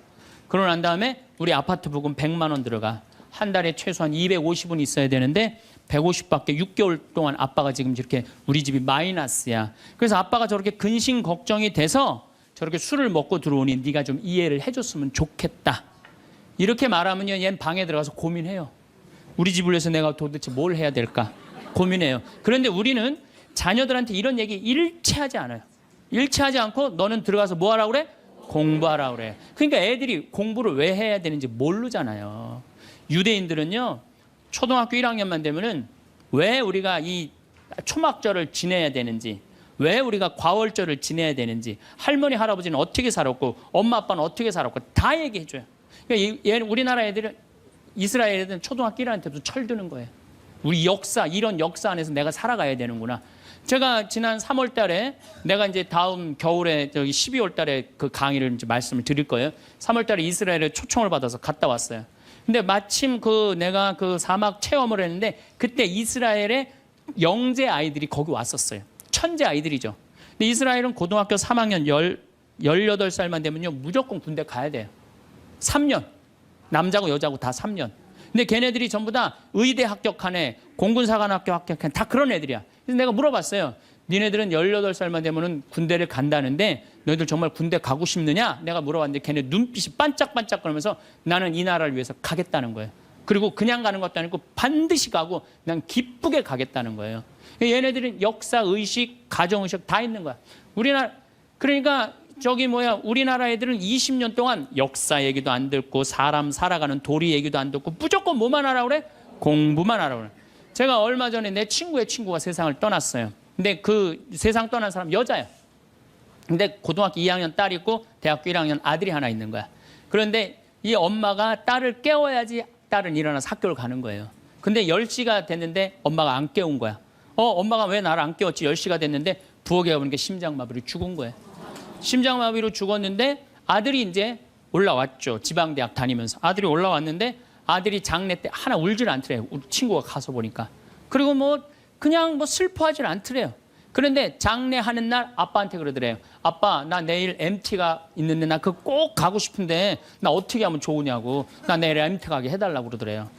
그러고 난 다음에 우리 아파트 부금 100만 원 들어가. 한 달에 최소한 250은 있어야 되는데 150밖에 6개월 동안 아빠가 지금 이렇게 우리 집이 마이너스야. 그래서 아빠가 저렇게 근심 걱정이 돼서 저렇게 술을 먹고 들어오니 네가 좀 이해를 해줬으면 좋겠다. 이렇게 말하면요, 얘는 방에 들어가서 고민해요. 우리 집을 위해서 내가 도대체 뭘 해야 될까 고민해요. 그런데 우리는 자녀들한테 이런 얘기 일체하지 않아요. 일체하지 않고 너는 들어가서 뭐 하라고 그래? 공부하라고 그래. 그러니까 애들이 공부를 왜 해야 되는지 모르잖아요. 유대인들은요, 초등학교 1학년만 되면은 왜 우리가 이 초막절을 지내야 되는지, 왜 우리가 과월절을 지내야 되는지, 할머니 할아버지는 어떻게 살았고 엄마 아빠는 어떻게 살았고 다 얘기해 줘요. 그러니까 우리나라 애들은, 이스라엘 애들은 초등학교 1학년 때부터 철드는 거예요. 우리 역사, 이런 역사 안에서 내가 살아가야 되는구나. 제가 지난 3월 달에, 내가 이제 다음 겨울에 저기 12월 달에 그 강의를 이제 말씀을 드릴 거예요. 3월 달에 이스라엘에 초청을 받아서 갔다 왔어요. 근데 마침 내가 그 사막 체험을 했는데, 그때 이스라엘의 영재 아이들이 거기 왔었어요. 천재 아이들이죠. 근데 이스라엘은 고등학교 3학년 18살만 되면요, 무조건 군대 가야 돼요. 3년. 남자고 여자고 다 3년. 근데 걔네들이 전부 다 의대 합격한 애, 공군사관학교 합격한 다 그런 애들이야. 그래서 내가 물어봤어요. 니네들은 18살만 되면은 군대를 간다는데 너희들 정말 군대 가고 싶느냐? 내가 물어봤는데 걔네 눈빛이 반짝반짝 거리면서 나는 이 나라를 위해서 가겠다는 거예요. 그리고 그냥 가는 것도 아니고 반드시 가고 난 기쁘게 가겠다는 거예요. 얘네들은 역사, 의식, 가정의식 다 있는 거야. 그러니까 우리나라 애들은 20년 동안 역사 얘기도 안 듣고 사람 살아가는 도리 얘기도 안 듣고 무조건 뭐만 하라고 그래? 공부만 하라고 그래. 제가 얼마 전에 내 친구의 친구가 세상을 떠났어요. 근데 그 세상 떠난 사람 여자예요. 근데 고등학교 2학년 딸이 있고 대학교 1학년 아들이 하나 있는 거야. 그런데 이 엄마가 딸을 깨워야지 딸은 일어나서 학교를 가는 거예요. 근데 10시가 됐는데 엄마가 안 깨운 거야. 엄마가 왜 나를 안 깨웠지? 10시가 됐는데 부엌에 가보니까 심장마비로 죽은 거예요. 심장마비로 죽었는데 아들이 이제 올라왔죠. 지방대학 다니면서. 아들이 올라왔는데 아들이 장례 때 하나 울질 않더래요. 우리 친구가 가서 보니까. 그리고 그냥 슬퍼하질 않더래요. 그런데 장례하는 날 아빠한테 그러더래요. 아빠, 나 내일 MT가 있는데 나 그거 꼭 가고 싶은데 나 어떻게 하면 좋으냐고. 나 내일 MT 가게 해달라고 그러더래요.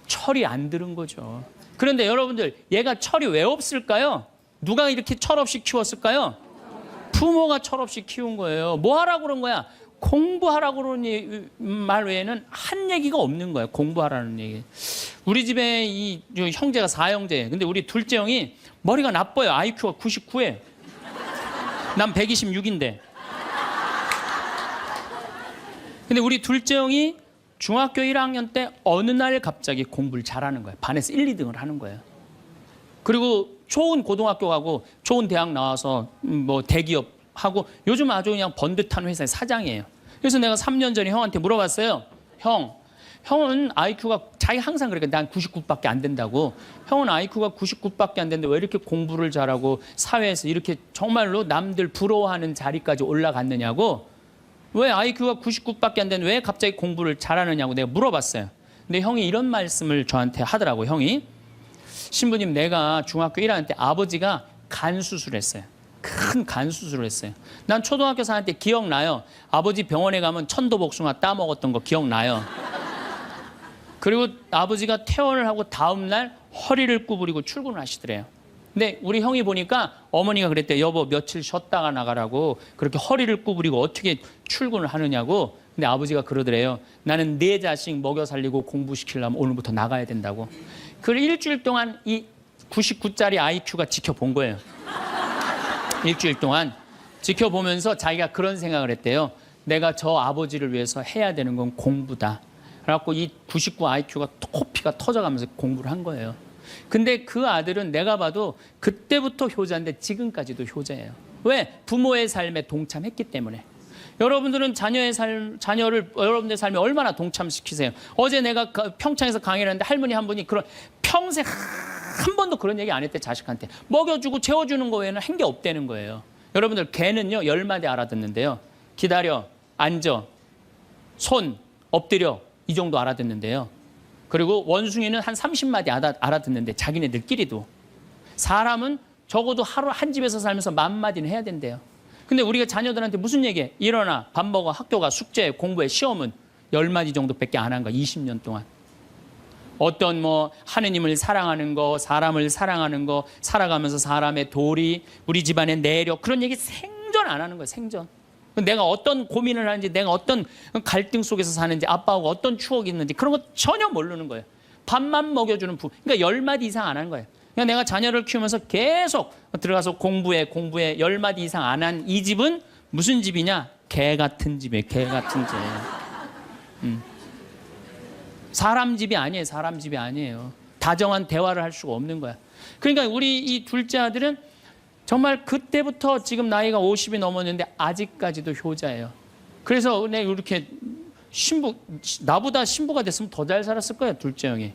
철이 안 들은 거죠. 그런데 여러분들, 얘가 철이 왜 없을까요? 누가 이렇게 철없이 키웠을까요? 부모가 철없이 키운 거예요. 뭐 하라고 그런 거야? 공부하라고 그러는 말 외에는 한 얘기가 없는 거예요. 공부하라는 얘기. 우리 집에 이 형제가 4형제예요. 근데 우리 둘째 형이 머리가 나빠요. IQ가 99에. 난 126인데. 근데 우리 둘째 형이 중학교 1학년 때 어느 날 갑자기 공부를 잘하는 거예요. 반에서 1, 2등을 하는 거예요. 그리고 좋은 고등학교 가고 좋은 대학 나와서 대기업 하고 요즘 아주 그냥 번듯한 회사의 사장이에요. 그래서 내가 3년 전에 형한테 물어봤어요. 형은 IQ가 자기 항상 그러니까 난 99밖에 안 된다고. 형은 IQ가 99밖에 안 되는데 왜 이렇게 공부를 잘하고 사회에서 이렇게 정말로 남들 부러워하는 자리까지 올라갔느냐고. 왜 IQ가 99밖에 안 되는데 왜 갑자기 공부를 잘하느냐고 내가 물어봤어요. 근데 형이 이런 말씀을 저한테 하더라고. 형이, 신부님, 내가 중학교 1학년 때 아버지가 간 수술했어요. 큰 간 수술을 했어요. 난 초등학교 4학년 때 기억나요. 아버지 병원에 가면 천도복숭아 따먹었던 거 기억나요. 그리고 아버지가 퇴원을 하고 다음 날 허리를 구부리고 출근을 하시더래요. 근데 우리 형이 보니까 어머니가 그랬대요. 여보, 며칠 쉬었다가 나가라고. 그렇게 허리를 구부리고 어떻게 출근을 하느냐고. 근데 아버지가 그러더래요. 나는 내 자식 먹여 살리고 공부시키려면 오늘부터 나가야 된다고. 그 일주일 동안 이 99짜리 IQ가 지켜본 거예요. 일주일 동안 지켜보면서 자기가 그런 생각을 했대요. 내가 저 아버지를 위해서 해야 되는 건 공부다. 그래갖고 이 99 IQ가 코피가 터져가면서 공부를 한 거예요. 근데 그 아들은 내가 봐도 그때부터 효자인데 지금까지도 효자예요. 왜? 부모의 삶에 동참했기 때문에. 여러분들은 자녀를 여러분들의 삶에 얼마나 동참시키세요? 어제 내가 평창에서 강의를 했는데 할머니 한 분이 평생 한 번도 그런 얘기 안 했대. 자식한테 먹여주고 재워주는 거 외에는 한 게 없다는 거예요. 여러분들, 개는요 10마디 알아듣는데요. 기다려, 앉아, 손, 엎드려, 이 정도 알아듣는데요. 그리고 원숭이는 한 30마디 알아듣는데 자기네들끼리도. 사람은 적어도 하루 한 집에서 살면서 10,000마디는 해야 된대요. 근데 우리가 자녀들한테 무슨 얘기해? 일어나, 밥 먹어, 학교 가, 숙제, 공부해, 시험은 10마디 정도밖에 안 한 거야. 20년 동안. 어떤 하느님을 사랑하는 거, 사람을 사랑하는 거, 살아가면서 사람의 도리, 우리 집안의 내력, 그런 얘기 생전 안 하는 거예요. 생전. 내가 어떤 고민을 하는지, 내가 어떤 갈등 속에서 사는지, 아빠하고 어떤 추억이 있는지 그런 거 전혀 모르는 거예요. 밥만 먹여주는 그러니까 10마디 이상 안 하는 거예요. 그러니까 내가 자녀를 키우면서 계속 들어가서 공부해 10마디 이상 안 한 이 집은 무슨 집이냐? 개 같은 집이에요. 개 같은 집. 사람 집이 아니에요. 사람 집이 아니에요. 다정한 대화를 할 수가 없는 거야. 그러니까 우리 이 둘째 아들은 정말 그때부터 지금 나이가 50이 넘었는데 아직까지도 효자예요. 그래서 내가 이렇게 나보다 신부가 됐으면 더 잘 살았을 거예요, 둘째 형이.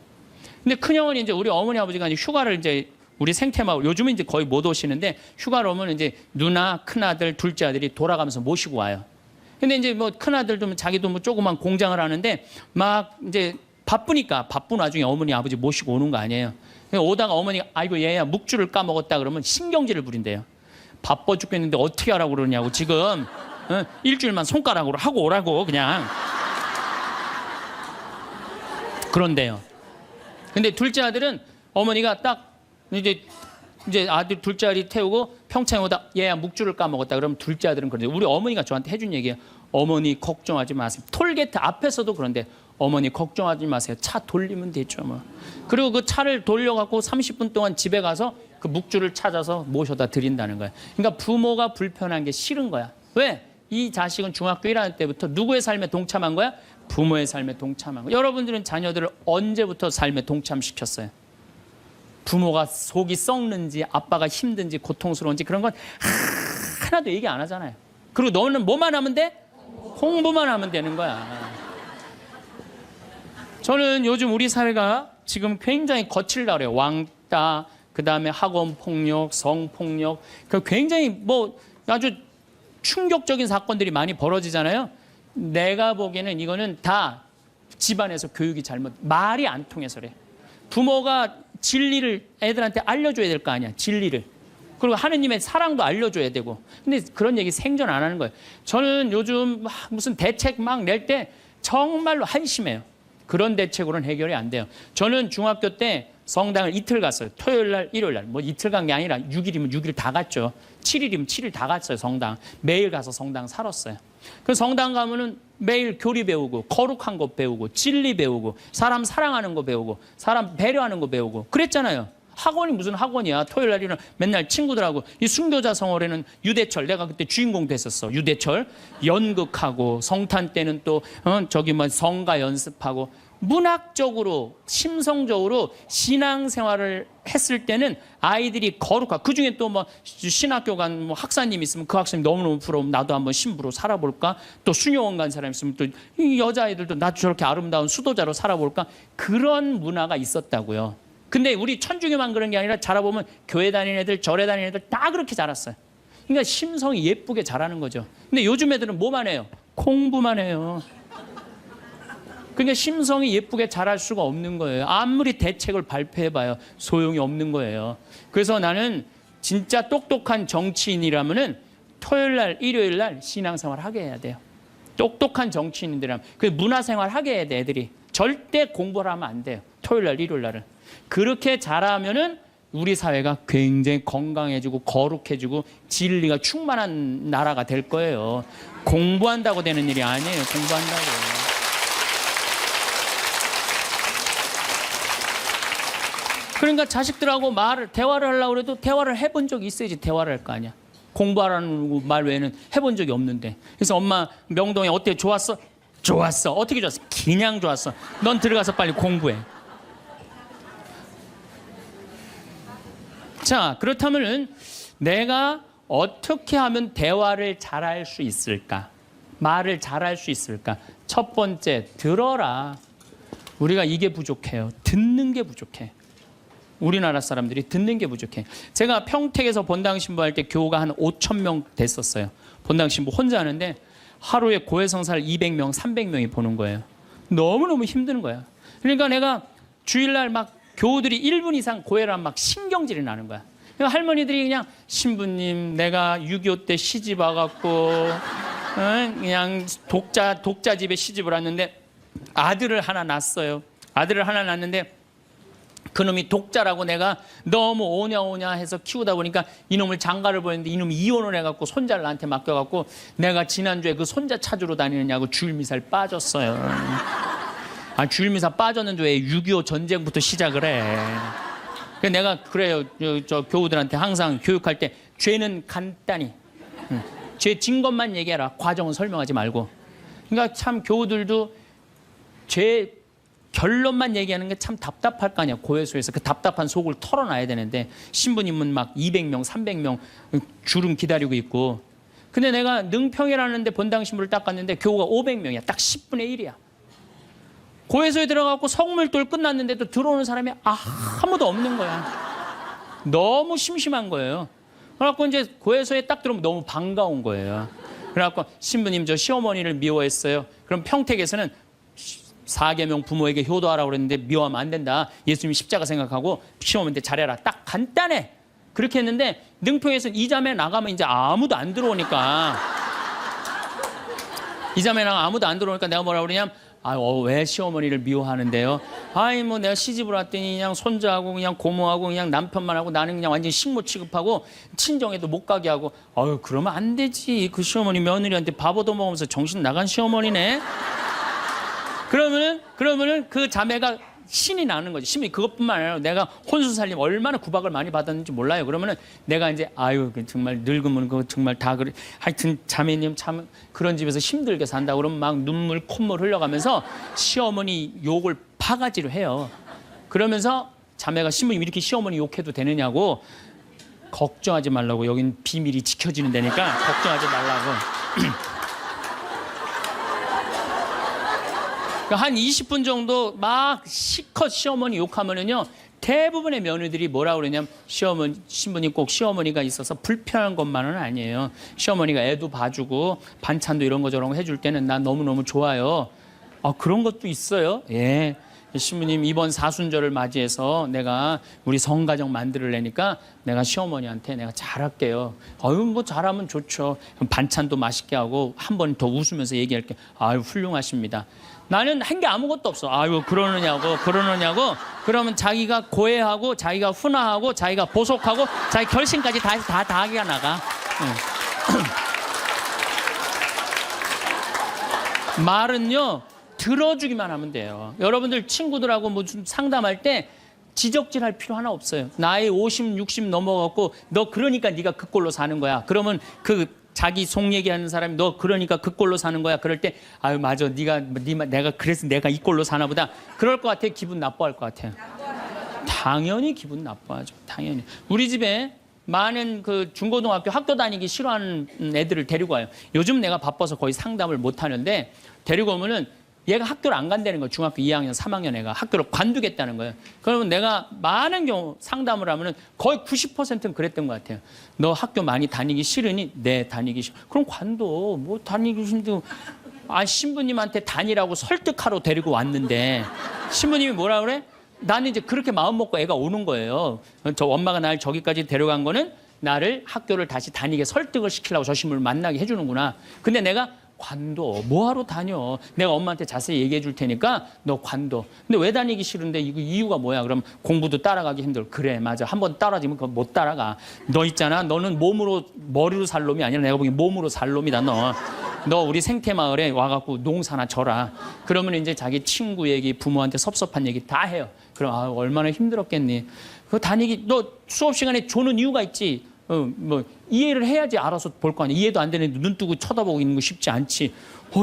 근데 큰 형은 이제 우리 어머니 아버지가 휴가를 이제 우리 생태마을 요즘은 이제 거의 못 오시는데 휴가를 오면 이제 누나, 큰 아들, 둘째 아들이 돌아가면서 모시고 와요. 근데 이제 뭐 큰 아들도 자기도 뭐 조그만 공장을 하는데 막 이제 바쁘니까 바쁜 와중에 어머니 아버지 모시고 오는 거 아니에요. 오다가 어머니가 아이고 얘야 묵주를 까먹었다 그러면 신경질을 부린대요. 바빠 죽겠는데 어떻게 하라고 그러냐고 지금 일주일만 손가락으로 하고 오라고 그냥 그런데요. 근데 둘째 아들은 어머니가 딱 이제 아들 둘째 아들이 태우고 평창에 오다 얘야 묵주를 까먹었다 그러면 둘째 아들은 그런데 우리 어머니가 저한테 해준 얘기예요. 어머니 걱정하지 마세요. 톨게이트 앞에서도 그런데 어머니 걱정하지 마세요. 차 돌리면 되죠 뭐. 그리고 그 차를 돌려갖고 30분 동안 집에 가서 그 묵주를 찾아서 모셔다 드린다는 거야. 그러니까 부모가 불편한 게 싫은 거야. 왜? 이 자식은 중학교 1학년 때부터 누구의 삶에 동참한 거야? 부모의 삶에 동참한 거야. 여러분들은 자녀들을 언제부터 삶에 동참시켰어요? 부모가 속이 썩는지 아빠가 힘든지 고통스러운지 그런 건 하나도 얘기 안 하잖아요. 그리고 너는 뭐만 하면 돼? 공부만 하면 되는 거야. 저는 요즘 우리 사회가 지금 굉장히 거칠다 그래요. 왕따, 그다음에 학원 폭력, 성폭력, 굉장히 뭐 아주 충격적인 사건들이 많이 벌어지잖아요. 내가 보기에는 이거는 다 집안에서 교육이 말이 안 통해서 그래. 부모가 진리를 애들한테 알려줘야 될 거 아니야. 진리를. 그리고 하느님의 사랑도 알려줘야 되고. 근데 그런 얘기 생전 안 하는 거예요. 저는 요즘 무슨 대책 막 낼 때 정말로 한심해요. 그런 대책으로는 해결이 안 돼요. 저는 중학교 때 성당을 이틀 갔어요. 토요일 날, 일요일 날. 뭐 이틀 간 게 아니라 6일이면 6일 다 갔죠. 7일이면 7일 다 갔어요, 성당. 매일 가서 성당 살았어요. 그 성당 가면은 매일 교리 배우고, 거룩한 거 배우고, 진리 배우고, 사람 사랑하는 거 배우고, 사람 배려하는 거 배우고. 그랬잖아요. 학원이 무슨 학원이야. 토요일 날이는 맨날 친구들하고 이 순교자 성월에는 유대철 내가 그때 주인공 됐었어. 유대철 연극하고 성탄 때는 또 저기 뭐 성가 연습하고 문학적으로 심성적으로 신앙생활을 했을 때는 아이들이 거룩하고 그중에 또 뭐 신학교 간 뭐 학사님 있으면 그 학생님 너무너무 부러우면 나도 한번 신부로 살아볼까? 또 수녀원 간 사람 있으면 또 이 여자아이들도 나도 저렇게 아름다운 수도자로 살아볼까? 그런 문화가 있었다고요. 근데 우리 천주교만 그런 게 아니라 자라보면 교회 다니는 애들, 절에 다니는 애들 다 그렇게 자랐어요. 그러니까 심성이 예쁘게 자라는 거죠. 근데 요즘 애들은 뭐만 해요? 공부만 해요. 그러니까 심성이 예쁘게 자랄 수가 없는 거예요. 아무리 대책을 발표해봐요. 소용이 없는 거예요. 그래서 나는 진짜 똑똑한 정치인이라면은 토요일 날, 일요일 날 신앙생활 하게 해야 돼요. 똑똑한 정치인들이라면. 그 문화생활 하게 해야 돼, 애들이. 절대 공부를 하면 안 돼요. 토요일 날, 일요일 날은. 그렇게 자라면은 우리 사회가 굉장히 건강해지고 거룩해지고 진리가 충만한 나라가 될 거예요. 공부한다고 되는 일이 아니에요. 공부한다고. 그러니까 자식들하고 대화를 하려고 해도 대화를 해본 적이 있어야지 대화를 할 거 아니야. 공부하라는 말 외에는 해본 적이 없는데. 그래서 엄마 명동에 어때? 좋았어? 좋았어. 어떻게 좋았어? 그냥 좋았어. 넌 들어가서 빨리 공부해. 자, 그렇다면은 내가 어떻게 하면 대화를 잘할 수 있을까? 말을 잘할 수 있을까? 첫 번째, 들어라. 우리가 이게 부족해요. 듣는 게 부족해. 우리나라 사람들이 듣는 게 부족해. 제가 평택에서 본당 신부할 때 교우가 한 5,000명 됐었어요. 본당 신부 혼자 하는데 하루에 고해성사를 200명, 300명이 보는 거예요. 너무너무 힘든 거야. 그러니까 내가 주일날 막 교우들이 1분 이상 고해를 하면 막 신경질이 나는 거야. 그러니까 할머니들이 그냥 신부님 내가 6.25 때 시집 와갖고 그냥 독자 집에 시집을 왔는데 아들을 하나 낳았어요. 아들을 하나 낳았는데 그놈이 독자라고 내가 너무 오냐오냐 해서 키우다 보니까 이놈을 장가를 보냈는데 이놈이 이혼을 해갖고 손자를 나한테 맡겨갖고 내가 지난주에 그 손자 찾으러 다니느냐고 주일미사를 빠졌어요. 주일미사 빠졌는데 왜 6.25 전쟁부터 시작을 해. 그래서 내가 그래요. 저 교우들한테 항상 교육할 때 죄는 간단히 죄 진 것만 얘기해라. 과정은 설명하지 말고. 그러니까 참 교우들도 죄 결론만 얘기하는 게 참 답답할 거 아니야. 고해소에서 그 답답한 속을 털어놔야 되는데 신부님은 막 200명, 300명 주름 기다리고 있고. 근데 내가 능평이라는 데 본당 신부를 딱 갔는데 교우가 500명이야. 딱 10분의 1이야. 고해소에 들어가고 성물돌 끝났는데도 들어오는 사람이 아무도 없는 거야. 너무 심심한 거예요. 그래갖고 이제 고해소에 딱 들어오면 너무 반가운 거예요. 그래갖고 신부님 저 시어머니를 미워했어요. 그럼 평택에서는 4계명 부모에게 효도하라고 그랬는데 미워하면 안 된다. 예수님이 십자가 생각하고 시어머니한테 잘해라. 딱 간단해. 그렇게 했는데 능평에서 이 자매 나가면 이제 아무도 안 들어오니까 이 자매 나가면 아무도 안 들어오니까 내가 뭐라 그러냐면 왜 시어머니를 미워하는데요? 뭐 내가 시집을 왔더니 그냥 손자하고 그냥 고모하고 그냥 남편만 하고 나는 그냥 완전 식모 취급하고 친정에도 못 가게 하고 그러면 안 되지. 그 시어머니 며느리한테 밥 얻어먹으면서 정신 나간 시어머니네. 그러면은 그 자매가 신이 나는 거지. 신이 그것뿐만 아니라 내가 혼수 살림 얼마나 구박을 많이 받았는지 몰라요. 그러면은 내가 이제 정말 늙으면 그거 정말 다 그래. 하여튼 자매님 참 그런 집에서 힘들게 산다 그러면 막 눈물 콧물 흘려가면서 시어머니 욕을 바가지로 해요. 그러면서 자매가 신부님 이렇게 시어머니 욕해도 되느냐고. 걱정하지 말라고. 여긴 비밀이 지켜지는 데니까 걱정하지 말라고. 한 20분 정도 막 시컷 시어머니 욕하면은요, 대부분의 며느리들이 뭐라 그러냐면 신부님 꼭 시어머니가 있어서 불편한 것만은 아니에요. 시어머니가 애도 봐주고 반찬도 이런 거 저런 거 해줄 때는 난 너무너무 좋아요. 그런 것도 있어요. 예. 신부님 이번 사순절을 맞이해서 내가 우리 성가정 만들려니까 내가 시어머니한테 내가 잘할게요. 뭐 잘하면 좋죠. 반찬도 맛있게 하고 한 번 더 웃으면서 얘기할게. 훌륭하십니다. 나는 한 게 아무것도 없어. 그러느냐고. 그러면 자기가 고해하고 자기가 훈화하고 자기가 보속하고 자기 결심까지 다 하기가 나가. 말은요 들어주기만 하면 돼요. 여러분들 친구들하고 뭐 좀 상담할 때 지적질할 필요 하나 없어요. 나이 50, 60 넘어갖고 너 그러니까 네가 그 꼴로 사는 거야. 그러면 그 자기 속 얘기하는 사람이 너 그러니까 그 꼴로 사는 거야. 그럴 때 맞아. 내가 그래서 내가 이 꼴로 사나 보다. 그럴 것 같아. 기분 나빠할 것 같아요. 당연히 기분 나빠하죠. 당연히. 우리 집에 많은 그 중고등학교 학교 다니기 싫어하는 애들을 데리고 와요. 요즘 내가 바빠서 거의 상담을 못 하는데 데리고 오면은 얘가 학교를 안 간다는 거예요. 중학교 2학년, 3학년 애가 학교를 관두겠다는 거예요. 그러면 내가 많은 경우 상담을 하면은 거의 90%는 그랬던 것 같아요. 너 학교 많이 다니기 싫으니? 네, 다니기 싫어. 그럼 관둬. 뭐 다니기 힘들고. 신부님한테 다니라고 설득하러 데리고 왔는데 신부님이 뭐라 그래? 나는 이제 그렇게 마음 먹고 애가 오는 거예요. 저 엄마가 날 저기까지 데려간 거는 나를 학교를 다시 다니게 설득을 시키려고 저 신부를 만나게 해주는구나. 근데 내가 관둬. 뭐하러 다녀? 내가 엄마한테 자세히 얘기해 줄 테니까 너 관둬. 근데 왜 다니기 싫은데 이유가 뭐야? 그럼 공부도 따라가기 힘들어. 그래, 맞아. 한번 따라지면 그거 못 따라가. 너 있잖아. 너는 머리로 살 놈이 아니라 내가 보기엔 몸으로 살 놈이다, 너. 너 우리 생태마을에 와갖고 농사나 져라. 그러면 이제 자기 친구 얘기, 부모한테 섭섭한 얘기 다 해요. 그럼 얼마나 힘들었겠니? 그 다니기, 너 수업 시간에 조는 이유가 있지. 뭐 이해를 해야지 알아서 볼 거 아니야. 이해도 안 되는데 눈 뜨고 쳐다보고 있는 거 쉽지 않지.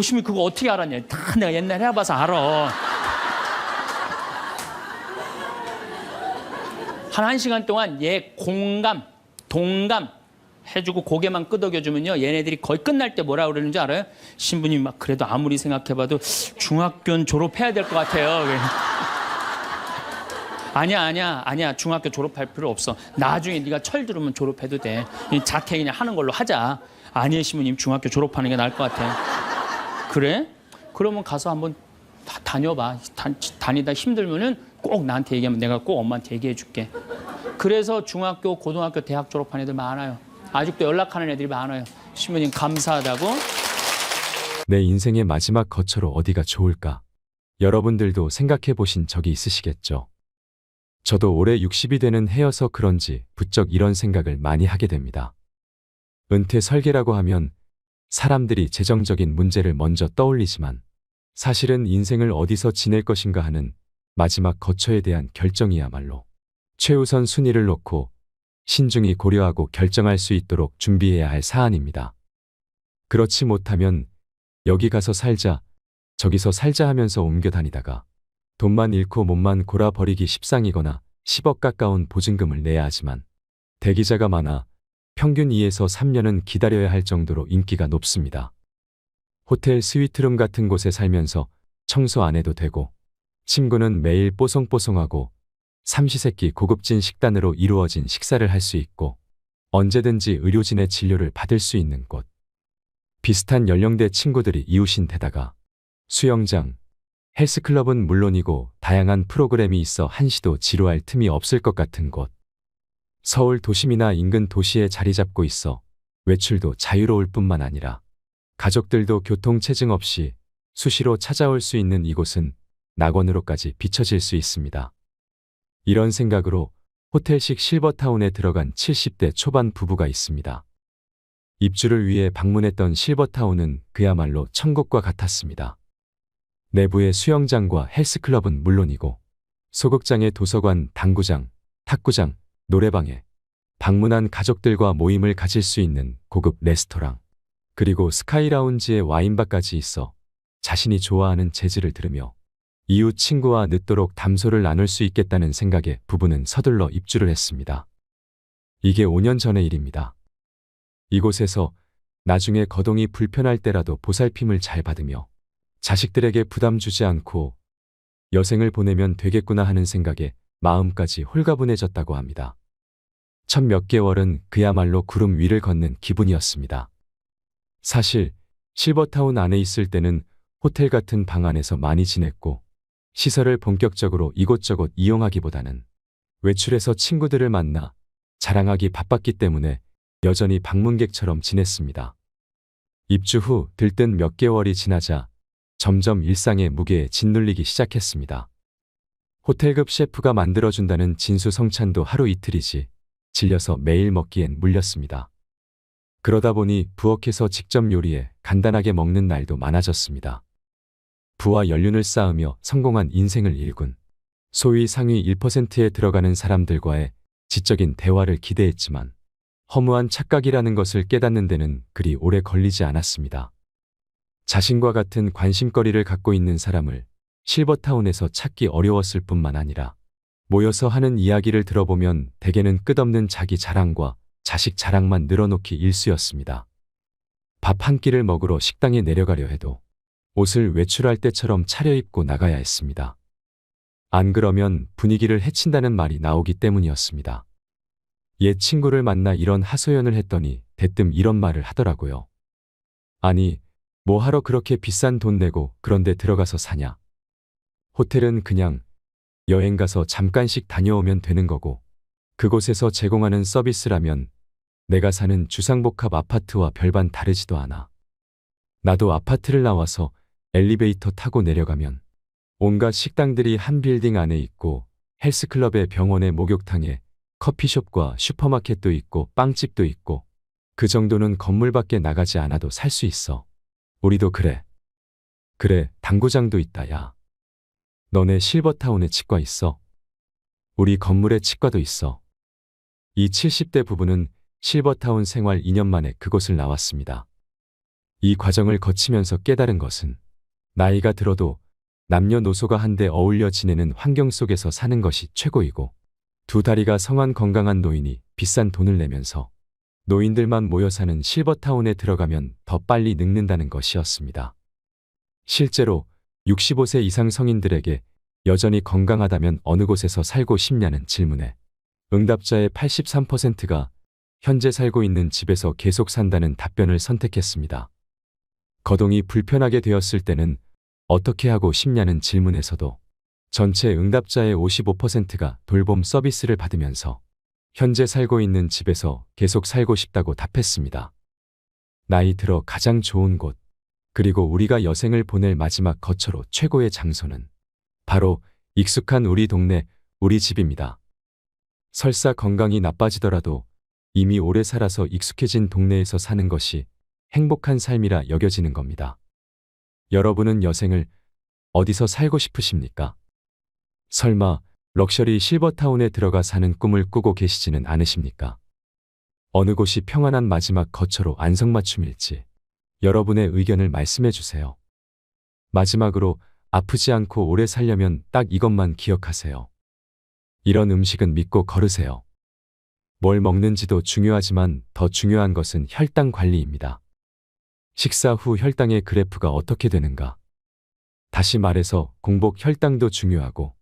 신부 그거 어떻게 알았냐. 다 내가 옛날에 해봐서 알아. 한 1시간 동안 얘 공감, 동감 해주고 고개만 끄덕여주면요. 얘네들이 거의 끝날 때 뭐라 그러는지 알아요? 신부님 막 그래도 아무리 생각해봐도 중학교는 졸업해야 될 것 같아요. 아니야. 중학교 졸업할 필요 없어. 나중에 네가 철 들으면 졸업해도 돼. 자퇴 그냥 하는 걸로 하자. 아니에요, 신부님. 중학교 졸업하는 게 나을 것 같아. 그래? 그러면 가서 한번 다녀봐. 다니다 힘들면은 꼭 나한테 얘기하면 내가 꼭 엄마한테 얘기해 줄게. 그래서 중학교, 고등학교, 대학 졸업한 애들 많아요. 아직도 연락하는 애들이 많아요. 신부님 감사하다고. 내 인생의 마지막 거처로 어디가 좋을까? 여러분들도 생각해 보신 적이 있으시겠죠? 저도 올해 60이 되는 해여서 그런지 부쩍 이런 생각을 많이 하게 됩니다. 은퇴 설계라고 하면 사람들이 재정적인 문제를 먼저 떠올리지만 사실은 인생을 어디서 지낼 것인가 하는 마지막 거처에 대한 결정이야말로 최우선 순위를 놓고 신중히 고려하고 결정할 수 있도록 준비해야 할 사안입니다. 그렇지 못하면 여기 가서 살자, 저기서 살자 하면서 옮겨 다니다가 돈만 잃고 몸만 골아버리기 십상이거나 10억 가까운 보증금을 내야 하지만 대기자가 많아 평균 2에서 3년은 기다려야 할 정도로 인기가 높습니다. 호텔 스위트룸 같은 곳에 살면서 청소 안 해도 되고 침구는 매일 뽀송뽀송하고 삼시세끼 고급진 식단으로 이루어진 식사를 할 수 있고 언제든지 의료진의 진료를 받을 수 있는 곳. 비슷한 연령대 친구들이 이웃인 데다가 수영장, 헬스클럽은 물론이고 다양한 프로그램이 있어 한시도 지루할 틈이 없을 것 같은 곳. 서울 도심이나 인근 도시에 자리 잡고 있어 외출도 자유로울 뿐만 아니라 가족들도 교통체증 없이 수시로 찾아올 수 있는 이곳은 낙원으로까지 비춰질 수 있습니다. 이런 생각으로 호텔식 실버타운에 들어간 70대 초반 부부가 있습니다. 입주를 위해 방문했던 실버타운은 그야말로 천국과 같았습니다. 내부의 수영장과 헬스클럽은 물론이고 소극장의 도서관, 당구장, 탁구장, 노래방에 방문한 가족들과 모임을 가질 수 있는 고급 레스토랑, 그리고 스카이라운지에 와인바까지 있어 자신이 좋아하는 재즈를 들으며 이웃 친구와 늦도록 담소를 나눌 수 있겠다는 생각에 부부는 서둘러 입주를 했습니다. 이게 5년 전의 일입니다. 이곳에서 나중에 거동이 불편할 때라도 보살핌을 잘 받으며 자식들에게 부담 주지 않고 여생을 보내면 되겠구나 하는 생각에 마음까지 홀가분해졌다고 합니다. 첫 몇 개월은 그야말로 구름 위를 걷는 기분이었습니다. 사실 실버타운 안에 있을 때는 호텔 같은 방 안에서 많이 지냈고 시설을 본격적으로 이곳저곳 이용하기보다는 외출해서 친구들을 만나 자랑하기 바빴기 때문에 여전히 방문객처럼 지냈습니다. 입주 후 들뜬 몇 개월이 지나자 점점 일상의 무게에 짓눌리기 시작했습니다. 호텔급 셰프가 만들어준다는 진수성찬도 하루 이틀이지 질려서 매일 먹기엔 물렸습니다. 그러다 보니 부엌에서 직접 요리해 간단하게 먹는 날도 많아졌습니다. 부와 연륜을 쌓으며 성공한 인생을 일군 소위 상위 1%에 들어가는 사람들과의 지적인 대화를 기대했지만 허무한 착각이라는 것을 깨닫는 데는 그리 오래 걸리지 않았습니다. 자신과 같은 관심거리를 갖고 있는 사람을 실버타운에서 찾기 어려웠을 뿐만 아니라 모여서 하는 이야기를 들어보면 대개는 끝없는 자기 자랑과 자식 자랑만 늘어놓기 일쑤였습니다. 밥 한 끼를 먹으러 식당에 내려가려 해도 옷을 외출할 때처럼 차려입고 나가야 했습니다. 안 그러면 분위기를 해친다는 말이 나오기 때문이었습니다. 옛 친구를 만나 이런 하소연을 했더니 대뜸 이런 말을 하더라고요. 아니, 뭐 하러 그렇게 비싼 돈 내고 그런 데 들어가서 사냐. 호텔은 그냥 여행 가서 잠깐씩 다녀오면 되는 거고 그곳에서 제공하는 서비스라면 내가 사는 주상복합 아파트와 별반 다르지도 않아. 나도 아파트를 나와서 엘리베이터 타고 내려가면 온갖 식당들이 한 빌딩 안에 있고 헬스클럽에 병원에 목욕탕에 커피숍과 슈퍼마켓도 있고 빵집도 있고 그 정도는 건물 밖에 나가지 않아도 살 수 있어. 우리도 그래. 그래, 당구장도 있다, 야. 너네 실버타운에 치과 있어? 우리 건물에 치과도 있어. 이 70대 부부는 실버타운 생활 2년 만에 그곳을 나왔습니다. 이 과정을 거치면서 깨달은 것은 나이가 들어도 남녀노소가 한데 어울려 지내는 환경 속에서 사는 것이 최고이고 두 다리가 성한 건강한 노인이 비싼 돈을 내면서 노인들만 모여 사는 실버타운에 들어가면 더 빨리 늙는다는 것이었습니다. 실제로 65세 이상 성인들에게 여전히 건강하다면 어느 곳에서 살고 싶냐는 질문에 응답자의 83%가 현재 살고 있는 집에서 계속 산다는 답변을 선택했습니다. 거동이 불편하게 되었을 때는 어떻게 하고 싶냐는 질문에서도 전체 응답자의 55%가 돌봄 서비스를 받으면서 현재 살고 있는 집에서 계속 살고 싶다고 답했습니다. 나이 들어 가장 좋은 곳, 그리고 우리가 여생을 보낼 마지막 거처로 최고의 장소는 바로 익숙한 우리 동네, 우리 집입니다. 설사 건강이 나빠지더라도 이미 오래 살아서 익숙해진 동네에서 사는 것이 행복한 삶이라 여겨지는 겁니다. 여러분은 여생을 어디서 살고 싶으십니까? 설마 럭셔리 실버타운에 들어가 사는 꿈을 꾸고 계시지는 않으십니까? 어느 곳이 평안한 마지막 거처로 안성맞춤일지 여러분의 의견을 말씀해 주세요. 마지막으로 아프지 않고 오래 살려면 딱 이것만 기억하세요. 이런 음식은 믿고 거르세요. 뭘 먹는지도 중요하지만 더 중요한 것은 혈당 관리입니다. 식사 후 혈당의 그래프가 어떻게 되는가? 다시 말해서 공복 혈당도 중요하고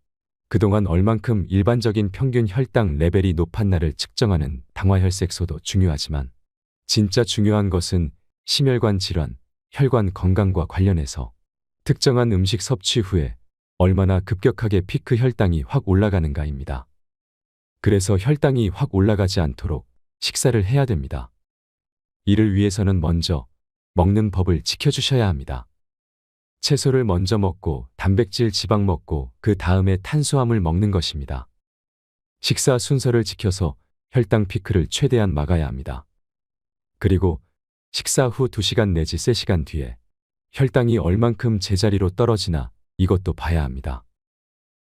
그동안 얼만큼 일반적인 평균 혈당 레벨이 높았나를 측정하는 당화혈색소도 중요하지만 진짜 중요한 것은 심혈관 질환, 혈관 건강과 관련해서 특정한 음식 섭취 후에 얼마나 급격하게 피크 혈당이 확 올라가는가입니다. 그래서 혈당이 확 올라가지 않도록 식사를 해야 됩니다. 이를 위해서는 먼저 먹는 법을 지켜주셔야 합니다. 채소를 먼저 먹고 단백질 지방 먹고 그 다음에 탄수화물 먹는 것입니다. 식사 순서를 지켜서 혈당 피크를 최대한 막아야 합니다. 그리고 식사 후 2시간 내지 3시간 뒤에 혈당이 얼만큼 제자리로 떨어지나 이것도 봐야 합니다.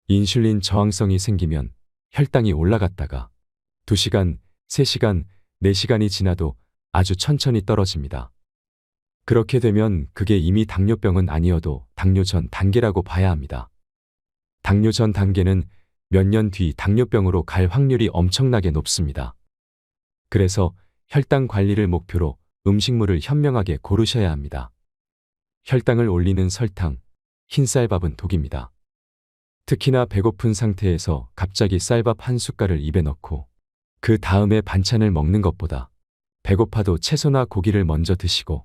인슐린 저항성이 생기면 혈당이 올라갔다가 2시간, 3시간, 4시간이 지나도 아주 천천히 떨어집니다. 그렇게 되면 그게 이미 당뇨병은 아니어도 당뇨 전 단계라고 봐야 합니다. 당뇨 전 단계는 몇 년 뒤 당뇨병으로 갈 확률이 엄청나게 높습니다. 그래서 혈당 관리를 목표로 음식물을 현명하게 고르셔야 합니다. 혈당을 올리는 설탕, 흰쌀밥은 독입니다. 특히나 배고픈 상태에서 갑자기 쌀밥 한 숟갈을 입에 넣고 그 다음에 반찬을 먹는 것보다 배고파도 채소나 고기를 먼저 드시고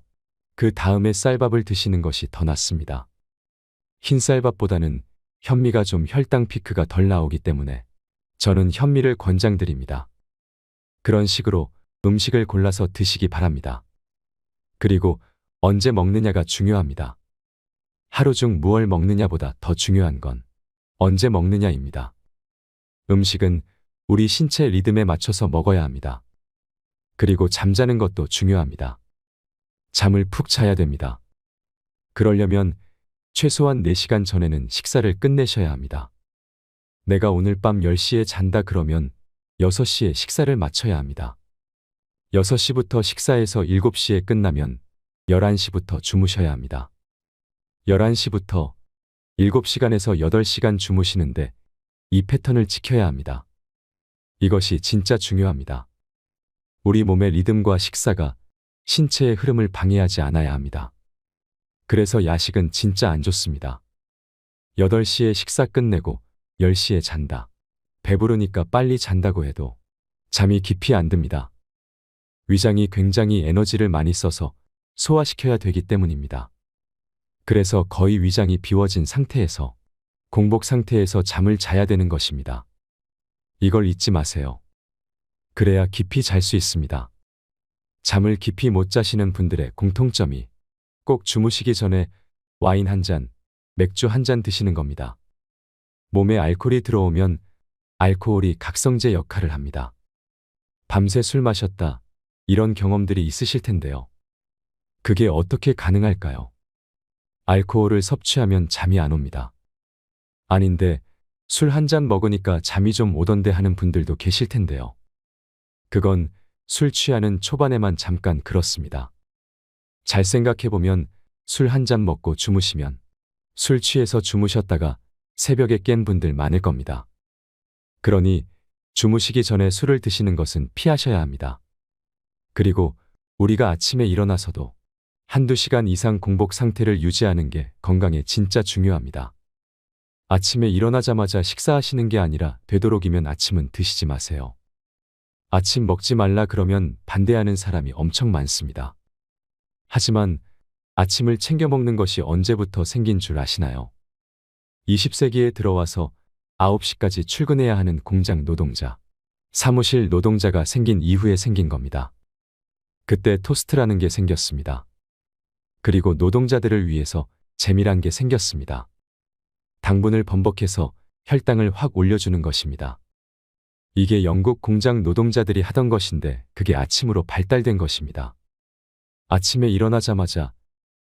그 다음에 쌀밥을 드시는 것이 더 낫습니다. 흰쌀밥보다는 현미가 좀 혈당 피크가 덜 나오기 때문에 저는 현미를 권장드립니다. 그런 식으로 음식을 골라서 드시기 바랍니다. 그리고 언제 먹느냐가 중요합니다. 하루 중 무얼 먹느냐보다 더 중요한 건 언제 먹느냐입니다. 음식은 우리 신체 리듬에 맞춰서 먹어야 합니다. 그리고 잠자는 것도 중요합니다. 잠을 푹 자야 됩니다. 그러려면 최소한 4시간 전에는 식사를 끝내셔야 합니다. 내가 오늘 밤 10시에 잔다 그러면 6시에 식사를 마쳐야 합니다. 6시부터 식사해서 7시에 끝나면 11시부터 주무셔야 합니다. 11시부터 7시간에서 8시간 주무시는데 이 패턴을 지켜야 합니다. 이것이 진짜 중요합니다. 우리 몸의 리듬과 식사가 신체의 흐름을 방해하지 않아야 합니다. 그래서 야식은 진짜 안 좋습니다. 8시에 식사 끝내고 10시에 잔다. 배부르니까 빨리 잔다고 해도 잠이 깊이 안 듭니다. 위장이 굉장히 에너지를 많이 써서 소화시켜야 되기 때문입니다. 그래서 거의 위장이 비워진 상태에서 공복 상태에서 잠을 자야 되는 것입니다. 이걸 잊지 마세요. 그래야 깊이 잘 수 있습니다. 잠을 깊이 못 자시는 분들의 공통점이 꼭 주무시기 전에 와인 한 잔, 맥주 한 잔 드시는 겁니다. 몸에 알코올이 들어오면 알코올이 각성제 역할을 합니다. 밤새 술 마셨다. 이런 경험들이 있으실 텐데요. 그게 어떻게 가능할까요? 알코올을 섭취하면 잠이 안 옵니다. 아닌데 술 한 잔 먹으니까 잠이 좀 오던데 하는 분들도 계실 텐데요. 그건 술 취하는 초반에만 잠깐 그렇습니다. 잘 생각해보면 술 한 잔 먹고 주무시면 술 취해서 주무셨다가 새벽에 깬 분들 많을 겁니다. 그러니 주무시기 전에 술을 드시는 것은 피하셔야 합니다. 그리고 우리가 아침에 일어나서도 한두 시간 이상 공복 상태를 유지하는 게 건강에 진짜 중요합니다. 아침에 일어나자마자 식사하시는 게 아니라 되도록이면 아침은 드시지 마세요. 아침 먹지 말라 그러면 반대하는 사람이 엄청 많습니다. 하지만 아침을 챙겨 먹는 것이 언제부터 생긴 줄 아시나요? 20세기에 들어와서 9시까지 출근해야 하는 공장 노동자, 사무실 노동자가 생긴 이후에 생긴 겁니다. 그때 토스트라는 게 생겼습니다. 그리고 노동자들을 위해서 재미란 게 생겼습니다. 당분을 번복해서 혈당을 확 올려주는 것입니다. 이게 영국 공장 노동자들이 하던 것인데 그게 아침으로 발달된 것입니다. 아침에 일어나자마자